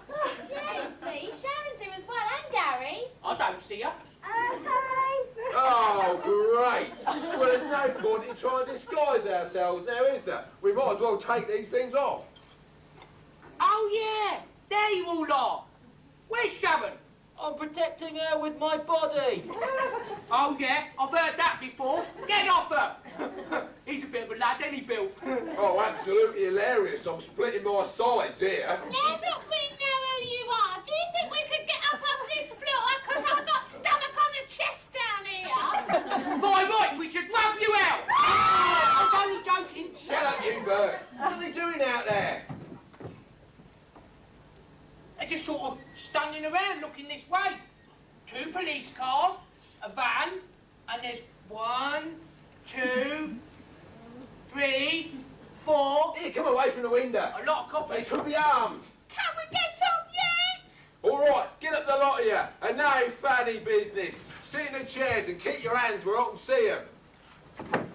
S3: Yeah, it's me. Sharon's here as well, and Gary.
S8: I don't see her.
S3: Hi.
S9: Oh, great. Well, there's no point in trying to disguise ourselves now, is there? We might as well take these things off.
S8: Oh, yeah. There you all are. Where's Sharon?
S7: I'm protecting her with my body.
S8: Oh, yeah. I've heard that before. Get off her. He's a bit of a lad, ain't he, Bill?
S9: Oh, absolutely hilarious. I'm splitting my sides here.
S6: Now that we know who you are, do you think we could get up off this floor? Because I've got stomach on the chest down here.
S8: By rights, we should rub you out. I was only joking.
S9: Shut up, you bird. What are they doing out there?
S8: They're just sort of standing around looking this way. 2 police cars, a van, and there's 1, 2, 3, 4.
S9: Here, come away from the window.
S8: A lot of coppers.
S9: They could be armed.
S6: Can we get up yet?
S9: All right, get up the lot of you. And no fanny business. Sit in the chairs and keep your hands where I can see them.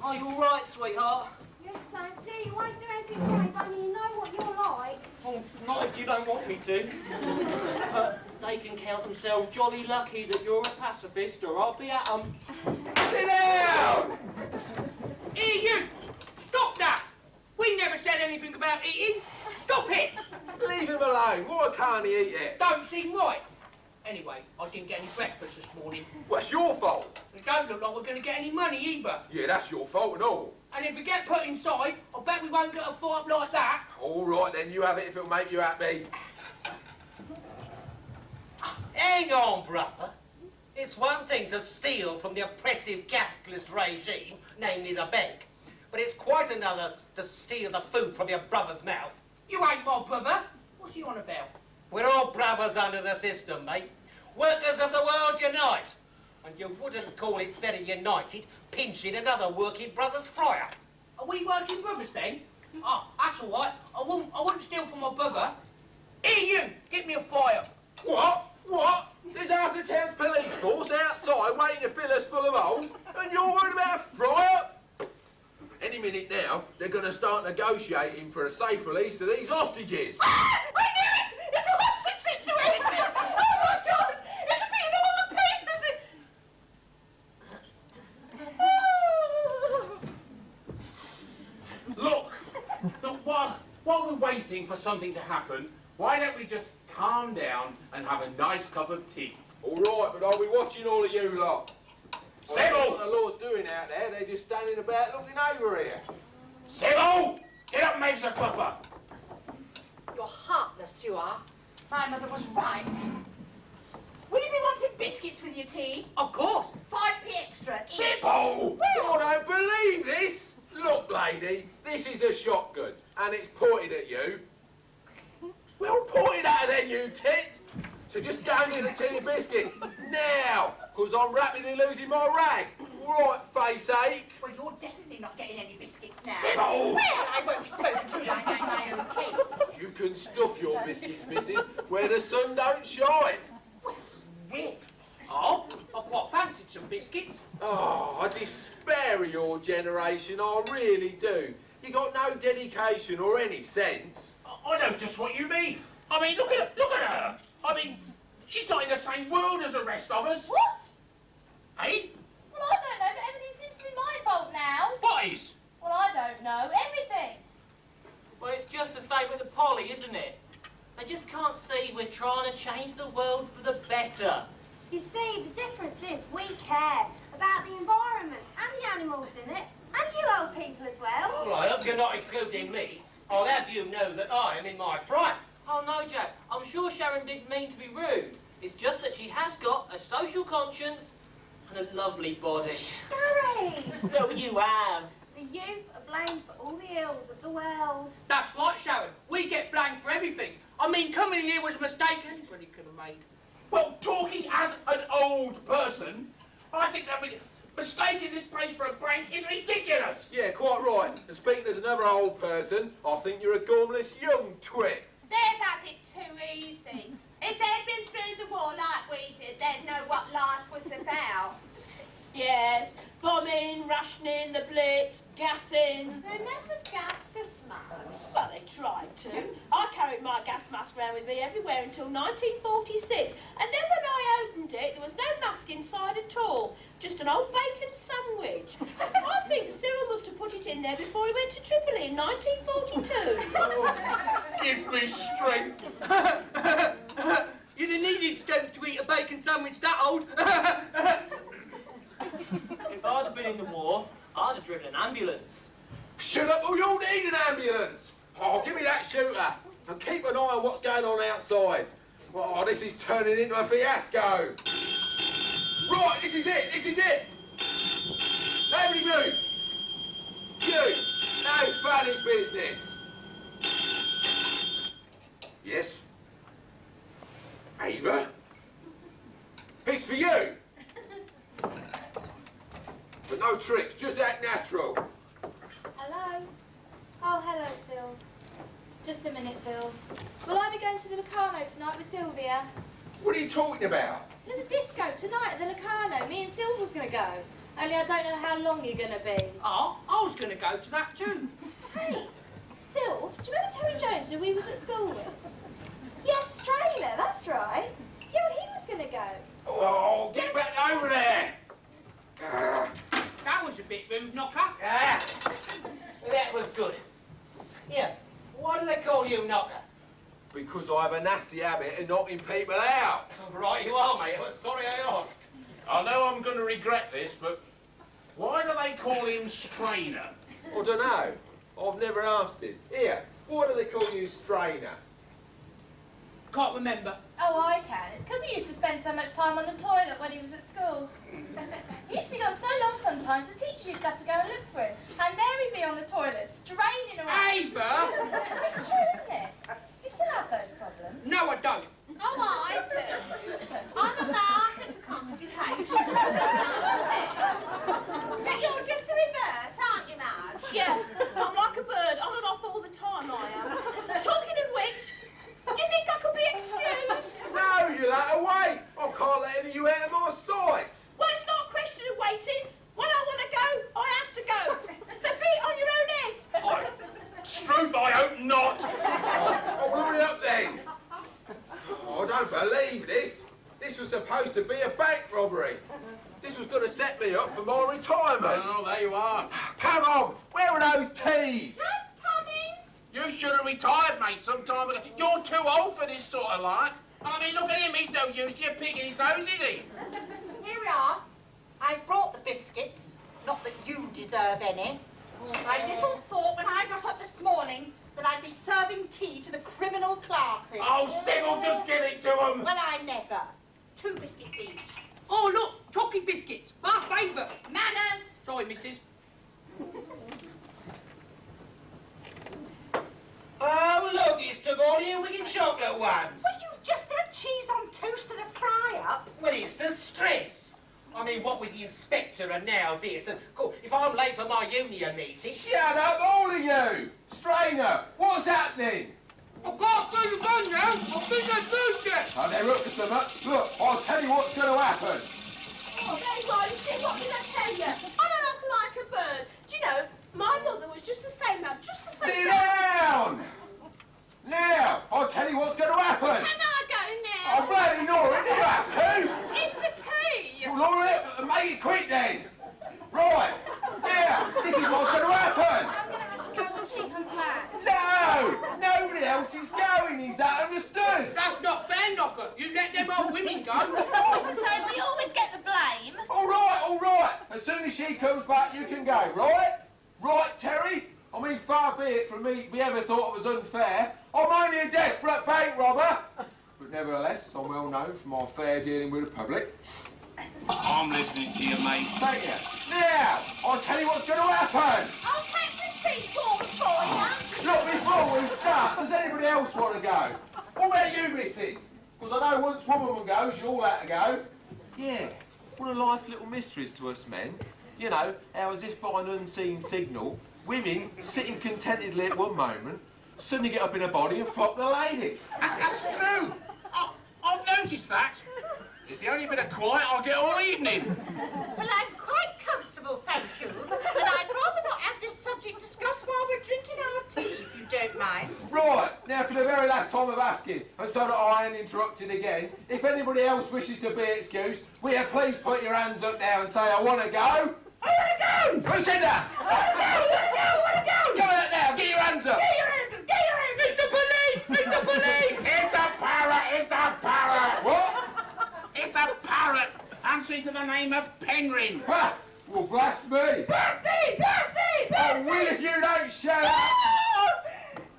S7: Are you all right, sweetheart?
S3: Yes, thanks. Yeah, you won't do anything brave, only you know what you're like.
S7: Oh, not if you don't want me to. But they can count themselves jolly lucky that you're a pacifist, or I'll be at 'em.
S9: Sit down!
S8: Here, you! Stop that! We never said anything about eating. Stop it!
S9: Leave him alone. Why can't he eat it?
S8: Don't seem right. Anyway, I didn't get any breakfast this morning.
S9: Well, it's your fault.
S8: It don't look like we're going to get any money either.
S9: Yeah, that's your fault and all.
S8: And if we get put inside, I bet we won't get a fight up like that.
S9: All right, then, you have it if it'll make you happy.
S4: Hang on, brother. It's one thing to steal from the oppressive capitalist regime, namely the bank, but it's quite another to steal the food from your brother's mouth.
S8: You ain't my brother. What's he on about?
S4: We're all brothers under the system, mate. Workers of the world unite. And you wouldn't call it very united, pinching another working brother's fryer.
S8: Are we working brothers then? Oh, that's all right. I wouldn't steal from my brother. Here, you! Get me a fire.
S9: What? What? There's half the town's police force outside waiting to fill us full of holes, and you're worried about a fryer? Any minute now, they're going to start negotiating for a safe release of these hostages.
S6: I knew it! It's a hostage situation! Oh my God! It'll be in all the papers!
S1: waiting for something to happen, why don't we just calm down and have a nice cup of tea?
S9: All right, but I'll be watching all of you lot.
S1: Sybil!
S9: What the law's doing out there, they're just standing about looking over here.
S1: Sybil! Get up and make us a cuppa.
S2: You're heartless, you are. My mother was right. Will you be wanting biscuits with your tea?
S7: Of course.
S2: 5p extra each.
S9: Sybil! I don't believe this! Look, lady, this is a shotgun, and it's pointed at you. Well, pointed at her then, you tit! So just go and get the tea and biscuits, now, because I'm rapidly losing my rag. Right, face ache.
S2: Well, you're definitely not getting any biscuits now.
S1: Sybil!
S2: Well, I won't be spoken to like I'm my own king.
S9: You can stuff your biscuits, missus, where the sun don't shine.
S2: Really?
S8: Oh, I quite fancied some biscuits.
S9: Oh, I despair of your generation, I really do. You got no dedication or any sense.
S1: I know just what you mean. I mean, look at her. I mean, she's not in the same world as the rest of us.
S3: What?
S1: Eh?
S3: Well, I don't know, but everything seems to be my fault now.
S1: What is?
S3: Well, I don't know. Everything.
S7: Well, it's just the same with the Polly, isn't it? They just can't see we're trying to change the world for the better.
S3: You see, the difference is we care about the environment and the animals in it, and you old people as well.
S4: Well, I hope you're not including me. I'll have you know that I am in my prime.
S7: Oh, no, Jack. I'm sure Sharon didn't mean to be rude. It's just that she has got a social conscience and a lovely body.
S3: Harry!
S7: So you have.
S3: The youth are blamed for all the ills of the world.
S8: That's right, Sharon. We get blamed for everything. I mean, coming in here was a mistake anybody could have made.
S1: Well, talking as an old person, I think that mistaking this place for a bank is ridiculous.
S9: Yeah, quite right. And speaking as another old person, I think you're a gormless young twit.
S6: They've had it too easy. If they'd been through the war like we did, they'd know what life was about.
S5: Yes, bombing, rationing, the blitz, gassing.
S6: They never gassed us much.
S5: Well, they tried to. I carried my gas mask around with me everywhere until 1946. And then when I opened it, there was no mask inside at all. Just an old bacon sandwich. I think Cyril must have put it in there before he went to Tripoli in 1942.
S1: Give me strength.
S8: You'd have needed strength to eat a bacon sandwich that old.
S7: If I'd have been in the war, I'd have driven an ambulance.
S9: Shut up or you'll need an ambulance. Oh, give me that shooter. And keep an eye on what's going on outside. Oh, this is turning into a fiasco. Right, this is it. Nobody move. You, no funny business. Yes? Ava? It's for you. But no tricks, just act natural.
S3: Hello? Oh, hello, Syl. Just a minute, Syl. Will I be going to the Locarno tonight with Sylvia?
S9: What are you talking about?
S3: There's a disco tonight at the Locarno. Me and Sylvia's going to go. Only I don't know how long you're going to be.
S8: Oh, I was going to go to that too.
S3: Hey, Syl, do you remember Terry Jones who we was at school with? Yes, Strainer, that's right. Yeah, well, he was going to go.
S1: Oh, get back over there.
S8: That was a bit rude, Knocker.
S4: Ah, that was good. Yeah, why do they call you Knocker?
S9: Because I have a nasty habit of knocking people out.
S4: Right you are, mate. I'm sorry I asked.
S1: I know I'm going to regret this, but why do they call him Strainer?
S9: I don't know. I've never asked him. Here, why do they call you Strainer?
S8: Can't remember.
S3: Oh, I can. It's because he used to spend so much time on the toilet when he was at school. He used to be gone so long sometimes, the teacher used to have to go and look for him. And there he'd be on the toilet, straining around.
S8: Ava!
S3: It's true, isn't it? Do you still have those problems?
S8: No, I don't.
S6: Oh, I do. I'm a martyr to constipation. But you're just the reverse, aren't you, Madge?
S5: Yeah, I'm like a bird, on and off all the time, I am. Talking of which, do you think I could be excused?
S9: No, you'll have to wait. I can't let any of you out of my sight.
S5: Well, it's not a question of waiting. When I want to go, I have to go. So be it on your own head.
S1: Struth, I hope not.
S9: Oh, hurry up then. Oh, I don't believe this. This was supposed to be a bank robbery. This was going to set me up for my retirement.
S1: Oh, there you are.
S9: Come on, where are those teas?
S6: That's coming.
S1: You should have retired, mate, some time ago. You're too old for this sort of life. I mean, look at him, he's no use to you picking his nose, is he?
S2: Here we are. I've brought the biscuits. Not that you deserve any. I little thought when I got up this morning that I'd be serving tea to the criminal classes.
S1: Oh, Sybil, just give it to him.
S2: Well, I never. 2 biscuits each.
S8: Oh, look, chocolate biscuits. My favourite.
S2: Manners!
S8: Sorry, missus.
S4: Oh, look, he's took all your wicked chocolate ones.
S2: Well, you've just had cheese on toast and a fry-up.
S4: Well, it's the stress. I mean, what with the inspector and now this, and of course, if I'm late for my union meeting...
S9: Shut up, all of you! Strainer, what's happening?
S8: I can't do the gun now. I've been at Thursday.
S9: Oh, they're up to something. Look, I'll tell you what's going to happen.
S5: Oh, there you are, you see, what did I tell you? I'm off like a bird. Do you know, my mother was just the same, now, just the same.
S9: Sit down! Now, I'll tell you what's going to happen.
S6: Can I go now?
S9: Oh, bloody Laurie, do you have to?
S6: It's the tea.
S9: Well, Laurie, make it quick then. Right, now, this is what's going to happen.
S3: I'm going to have to go when she comes back.
S9: No, nobody else is going. Is that understood?
S8: That's not fair, Knocker. You let them old women go.
S3: It's always the same. We always get the blame.
S9: All right, all right. As soon as she comes back, you can go, right? Right, Terry? I mean, far be it from me to be ever thought it was unfair. I'm only a desperate bank robber. But nevertheless, I'm well known for my fair dealing with the public.
S1: I'm listening to you, mate.
S9: Thank you. Now, I'll tell you what's going to happen.
S6: I'll take the seat forward for you.
S9: Look, before we start, does anybody else want to go? What about you, missus? Because I know once one woman goes, you all have to go. Yeah, what a life little mysteries to us men. You know, how as if by an unseen signal, women, sitting contentedly at one moment, suddenly get up in a body and flop the ladies.
S1: That's true. I've noticed that. It's the only bit of quiet I'll get all evening.
S2: Well, I'm quite comfortable, thank you. And I'd rather not have this subject discussed while we're drinking our tea, if you don't mind.
S9: Right, now for the very last time of asking, and so that I ain't interrupted again, if anybody else wishes to be excused, will you please put your hands up now and say, I want to go?
S8: I want to go.
S9: Who said that?
S8: I want to go.
S9: Come out now, get your hands up.
S8: Get your hands up. Get your hands up. It's the police. It's the police.
S1: It's a parrot! It's a parrot!
S9: What?
S1: It's a parrot answering to the name of Penryn.
S9: Ha! Well, blast me.
S8: Blast me. Blast me.
S9: Oh, will if you don't shut up.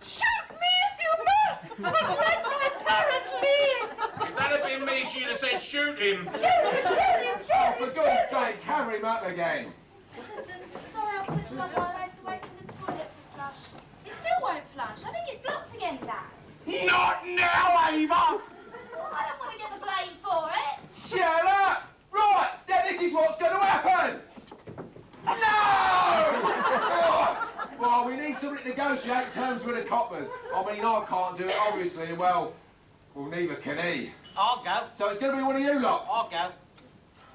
S2: Shoot me if you must! But let my parrot live!
S1: If that had been me, she'd have said shoot him.
S9: Oh, for God's sake, carry him up again.
S3: Sorry, I was such love while I had to wait for the toilet to flush. It still won't flush. I think it's blocked again, Dad.
S1: Not now, Ava!
S3: Well, I don't want to get the blame for it.
S9: Shut up! Right, now this is what's going to happen. No! Oh, well, we need somebody to negotiate terms with the coppers. I mean, I can't do it, obviously, and well, neither can he.
S4: I'll go.
S9: So it's going to be one of you lot.
S4: I'll go.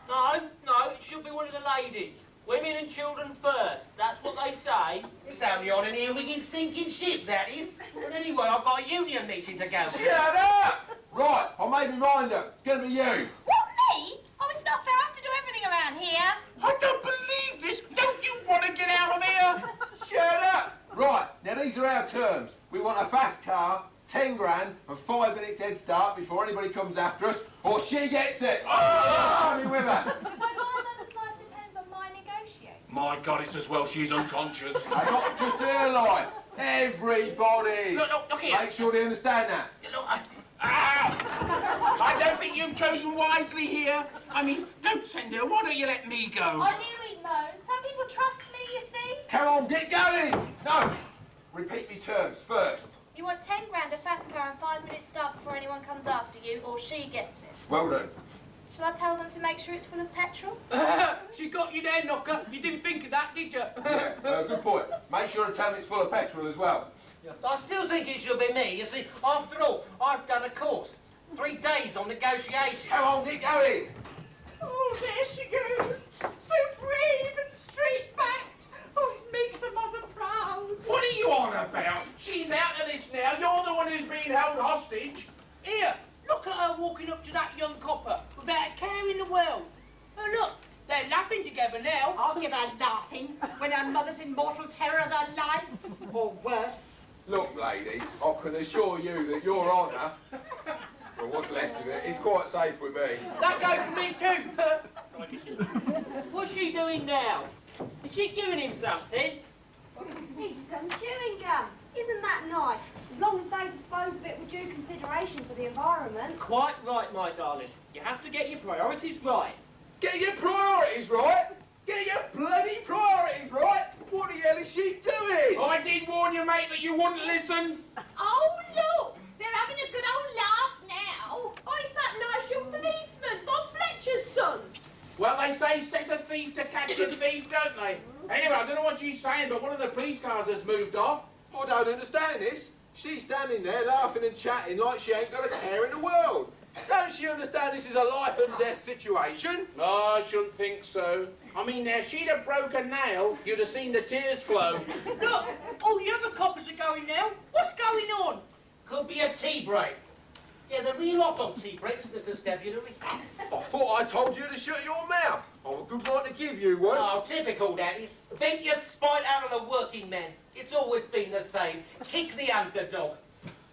S7: No, it should be one of the ladies. Women and children first. That's what they say.
S4: It's only on an earwig sinking ship, that is. But anyway, I've got a union meeting to go to.
S9: Shut up! Right, I'll make my mind up. It's going to be you.
S3: What, me? Oh, it's not fair. I have to do everything around here.
S1: I don't believe this. Don't you want to get out of here?
S9: Shut up! Right, now these are our terms. We want a fast car, 10 grand, and 5 minutes head start before anybody comes after us, or she gets it. Coming with us.
S3: So my mother's life depends on my negotiating.
S1: My God, it's as well she's unconscious.
S9: And not just her life, everybody.
S1: Look here.
S9: Make sure they understand that.
S1: Look, I don't think you've chosen wisely here. I mean, don't send her. Why don't you let me go?
S3: I knew he'd moan. Some people trust me, you see.
S9: Come on, get going. No, repeat me terms first.
S3: You want 10 grand, a fast car, and 5 minutes start before anyone comes after you, or she gets it.
S9: Well done.
S3: Shall I tell them to make sure it's full of petrol?
S8: She got you there, Knocker. You didn't think of that, did you?
S9: Yeah, good point. Make sure to tell me it's full of petrol as well.
S4: I still think it should be me. You see, after all, I've done a course. 3 days on negotiation.
S9: Come on, get going.
S2: Oh, there she goes. So brave and straight-backed. Oh, it makes a mother proud.
S1: What are you on about? She's out of this now. You're the one who's been held hostage.
S8: Here, look at her walking up to that young copper without a care in the world. Oh, look, they're laughing together now.
S2: I'll give her laughing when her mother's in mortal terror of her life. Or worse.
S9: Look, lady, I can assure you that your honour, well, what's left of it, is quite safe with me.
S8: That goes for me too.
S7: What's she doing now? Is she giving him something?
S10: It's some chewing gum. Isn't that nice? As long as they dispose of it with due consideration for the environment.
S7: Quite right, my darling. You have to get your priorities right.
S9: Get your priorities right? Get your bloody priorities right? What the hell is she doing?
S1: I did warn you, mate, that you wouldn't listen.
S6: Oh, look! They're having a good old laugh now.
S5: Oh, it's that nice young policeman, Bob Fletcher's son.
S1: Well, they say set a thief to catch a thief, don't they? Anyway, I don't know what she's saying, but one of the police cars has moved off.
S9: I don't understand this. She's standing there laughing and chatting like she ain't got a care in the world. Don't she understand this is a life and death situation?
S1: No, I shouldn't think so. I mean, if she'd have broke a nail, you'd have seen the tears flow.
S8: Look, all the other coppers are going now. What's going on?
S4: Could be a tea break. Yeah, they're real hot on tea breaks in the constabulary.
S9: I thought I told you to shut your mouth. I'm a good one to give you one.
S4: Oh, typical, that is. Vent your spite out of the working man. It's always been the same. Kick the underdog.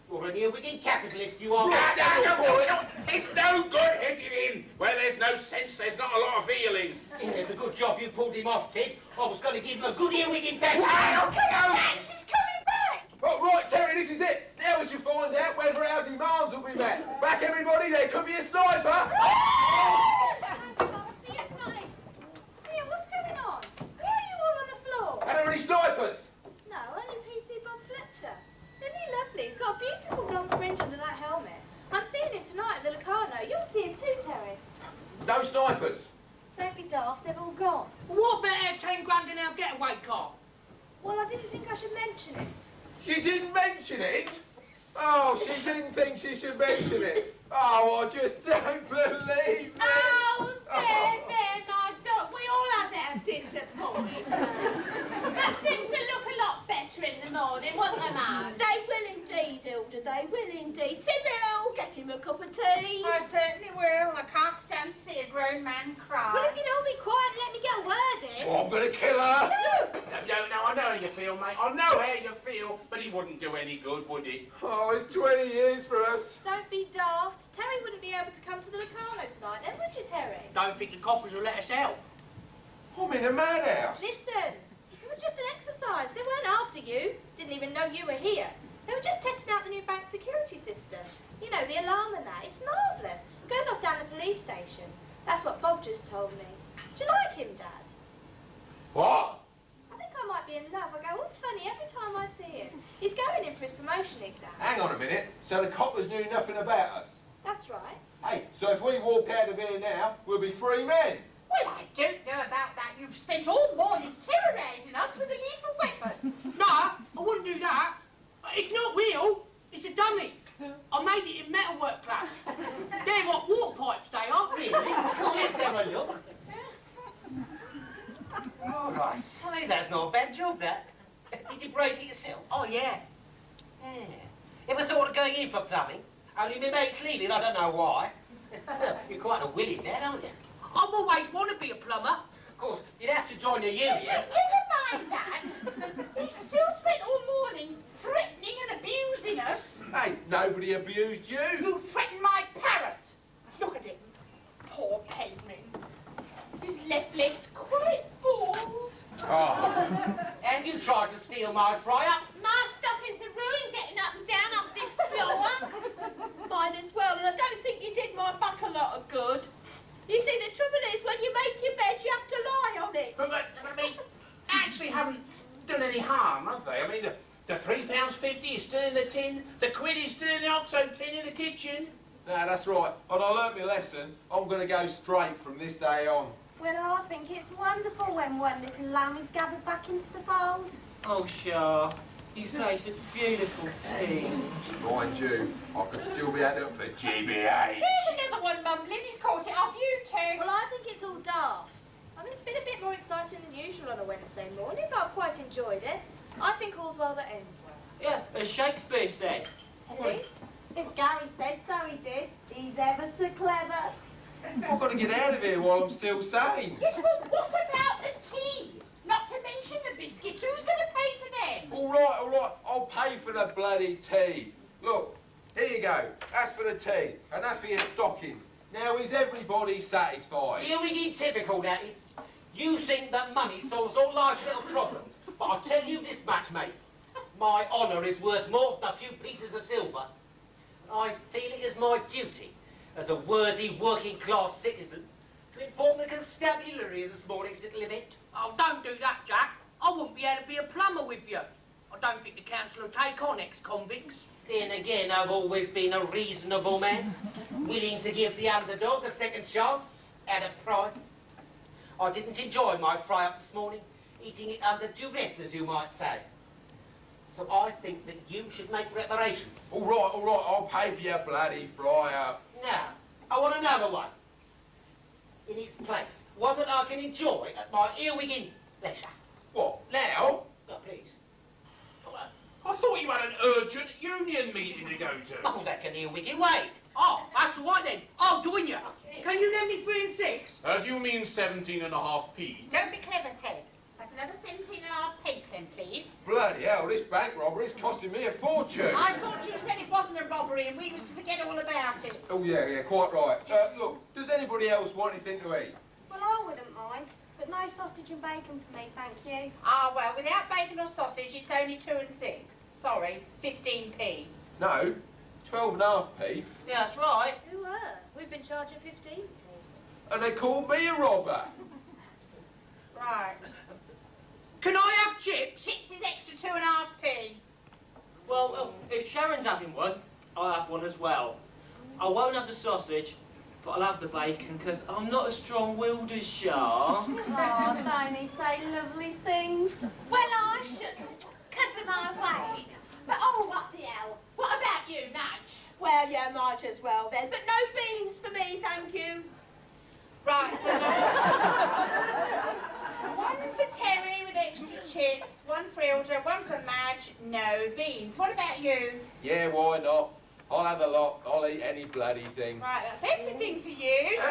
S4: You're a New-Wiggin capitalist, you are.
S1: No, it's no good hitting him. Where there's no sense, there's not a lot of feeling.
S4: Yeah, it's a good job you pulled him off, kid. I was going to give him a good New-Wiggin back.
S6: She's coming back!
S9: Oh, right, Terry, this is it. Now we should find out whether our demands will be met. Back, everybody, there could be a sniper.
S3: See you tonight. Here, what's going on? Why are you all on the floor?
S9: Are there any snipers?
S3: No, only PC Bob Fletcher. Isn't he lovely? He's got a beautiful blonde fringe under that helmet. I'm seeing him tonight at the Locarno. You'll see him too, Terry.
S9: No snipers.
S3: Don't be daft, they've all gone.
S8: What about our 10 grand in our getaway car?
S3: Well, I didn't think I should mention it.
S9: You didn't mention it? Oh, she didn't think she should mention it. Oh, I just don't believe it.
S6: Oh, there, my dog. We all have our disappointments. But things will look a lot better in the morning, won't they, Madge?
S5: They will indeed, Hilda, they will indeed. Sybil, get him a cup of tea.
S2: I certainly will. I can't stand to see a grown man cry.
S3: Well, if you'd all be quiet and let me get a word in.
S9: Oh, I'm going to kill her.
S1: No, I know how you feel, mate. I know how you feel, but he wouldn't do any good, would he?
S9: Oh, it's 20 years for us.
S3: Don't be daft. Terry wouldn't be able to come to the Locarno tonight, then would you, Terry?
S8: Don't think the coppers will let us out.
S9: I'm in a madhouse.
S3: Listen, it was just an exercise. They weren't after you. Didn't even know you were here. They were just testing out the new bank security system. You know, the alarm and that. It's marvellous. Goes off down the police station. That's what Bob just told me. Do you like him, Dad?
S9: What?
S3: I think I might be in love. I go all funny every time I see him. He's going in for his promotion exam.
S9: Hang on a minute. So the coppers knew nothing about us?
S3: That's right.
S9: Hey, so if we walk out of here now, we'll be free men.
S2: Well, I don't know about that. You've spent all morning terrorising us with a lethal weapon.
S8: No, I wouldn't do that. It's not real. It's a dummy. I made it in metalwork class. They're what water pipes they are.
S4: Really? Let's have a look. Oh, I say, that's not a bad job, that. Did you brace it yourself?
S8: Oh, yeah.
S4: Yeah. Ever thought of going in for plumbing? Only my mate's leaving, I don't know why. You're quite a willing lad, aren't you?
S8: I've always wanted to be a plumber.
S4: Of course, you'd have to join the union.
S2: Listen, never mind that. He still spent all morning threatening and abusing us.
S9: Hey, nobody abused you.
S2: You threatened my parrot. Look at him. Poor Penryn. His left leg's quite bald.
S9: Oh.
S4: And you tried to steal my fry-up?
S6: My stockings are ruined getting up and down off this floor.
S5: Mine as well, and I don't think you did my back a lot of good. You see, the trouble is, when you make your bed, you have to lie on it.
S1: But they actually haven't done any harm, have they? I mean, the £3.50 is still in the tin, the quid is still in the oxo tin in the kitchen.
S9: No, that's right. And I learnt my lesson. I'm going to go straight from this day on.
S10: Well, I think it's wonderful when one little lamb is gathered back into the fold.
S7: Oh, sure. You say such beautiful things.
S9: Mind you, I could still be added up for GBH.
S2: Here's another one mumbling. He's caught it off you two.
S3: Well, I think it's all daft. I mean, it's been a bit more exciting than usual on a Wednesday morning, but I've quite enjoyed it. I think all's well that ends well.
S7: Yeah, as Shakespeare said.
S10: Hello? If Gary says so, he did. He's ever so clever.
S9: I've got to get out of here while I'm still sane.
S2: Yes, well, what about the tea? Not to mention the biscuits. Who's going to pay for them?
S9: All right, I'll pay pay for the bloody tea. Look, here you go. That's for the tea, and that's for your stockings. Now, is everybody satisfied?
S4: Here we get typical, that is. You think that money solves all life's little problems, but I'll tell you this much, mate. My honour is worth more than a few pieces of silver. I feel it is my duty, as a worthy working-class citizen, to inform the constabulary of this morning's little event.
S8: Oh, don't do that, Jack. I wouldn't be able to be a plumber with you. I don't think the council will take on ex-convicts.
S4: Then again, I've always been a reasonable man, willing to give the underdog a second chance at a price. I didn't enjoy my fry-up this morning, eating it under duress, as you might say. So I think that you should make reparation.
S9: All right, I'll pay for your bloody fry-up.
S4: Now, I want another one. In its place. One that I can enjoy at my earwigging leisure.
S9: What, now?
S4: Oh, please.
S1: I thought you had an urgent union meeting to go to.
S4: Oh, that can earwigging wait.
S8: Oh, that's all right then. I'll join you. Can you lend me 3 and 6?
S1: Do you mean 17.5p?
S2: Don't be clever, Ted. That's another 17.5p then, please.
S9: Bloody hell, this bank robbery's costing me a fortune.
S2: I thought you said it wasn't a robbery and we was to forget all about it.
S9: Oh, yeah, quite right. Look, does anybody else want anything to eat?
S10: Well, I wouldn't mind, but no sausage and bacon for me, thank you.
S2: Ah, well, without bacon or sausage, it's only 2 and 6. Sorry, 15p.
S9: No, 12.5p.
S7: Yeah, that's right.
S3: Who were? We've been charging 15p.
S9: And they called me a robber.
S2: Right.
S8: Can I have chips?
S2: Chips is extra 2.5p.
S7: Well, if Sharon's having one, I'll have one as well. I won't have the sausage, but I'll have the bacon, because I'm not as strong-willed as Shah.
S10: Oh, don't he say lovely things?
S6: Well, I shouldn't, because of my weight. But oh, what the hell? What about you, Madge?
S5: Well, you might as well then, but no beans for me, thank you.
S2: Right, so one for Terry with extra chips, one for Hilda, one for Madge, no beans. What about you?
S9: Yeah, why not? I'll have a lot. I'll eat any bloody thing.
S2: Right, that's everything for you. So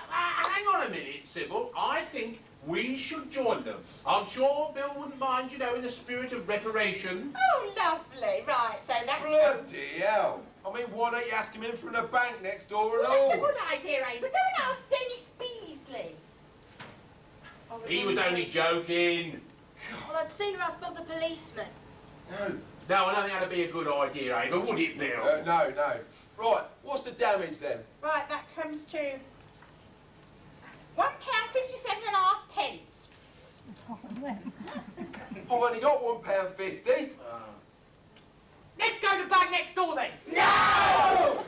S1: Hang on a minute, Sybil. I think we should join them. I'm sure Bill wouldn't mind, you know, in the spirit of reparation.
S2: Oh, lovely. Right, so that...
S9: Bloody hell. I mean, why don't you ask him in from the bank next door and all?
S2: That's a good idea, Ava. Go and ask Dennis Beasley.
S1: He was only joking.
S3: Well, I'd sooner ask Bob the policeman.
S9: No.
S1: No, I don't think that'd be a good idea, Ava, would it, Bill?
S9: No. Right, what's the damage then?
S2: Right, that comes to £1.57.5.
S9: I've only got £1.50.
S8: Let's go to the bank next door then.
S1: No!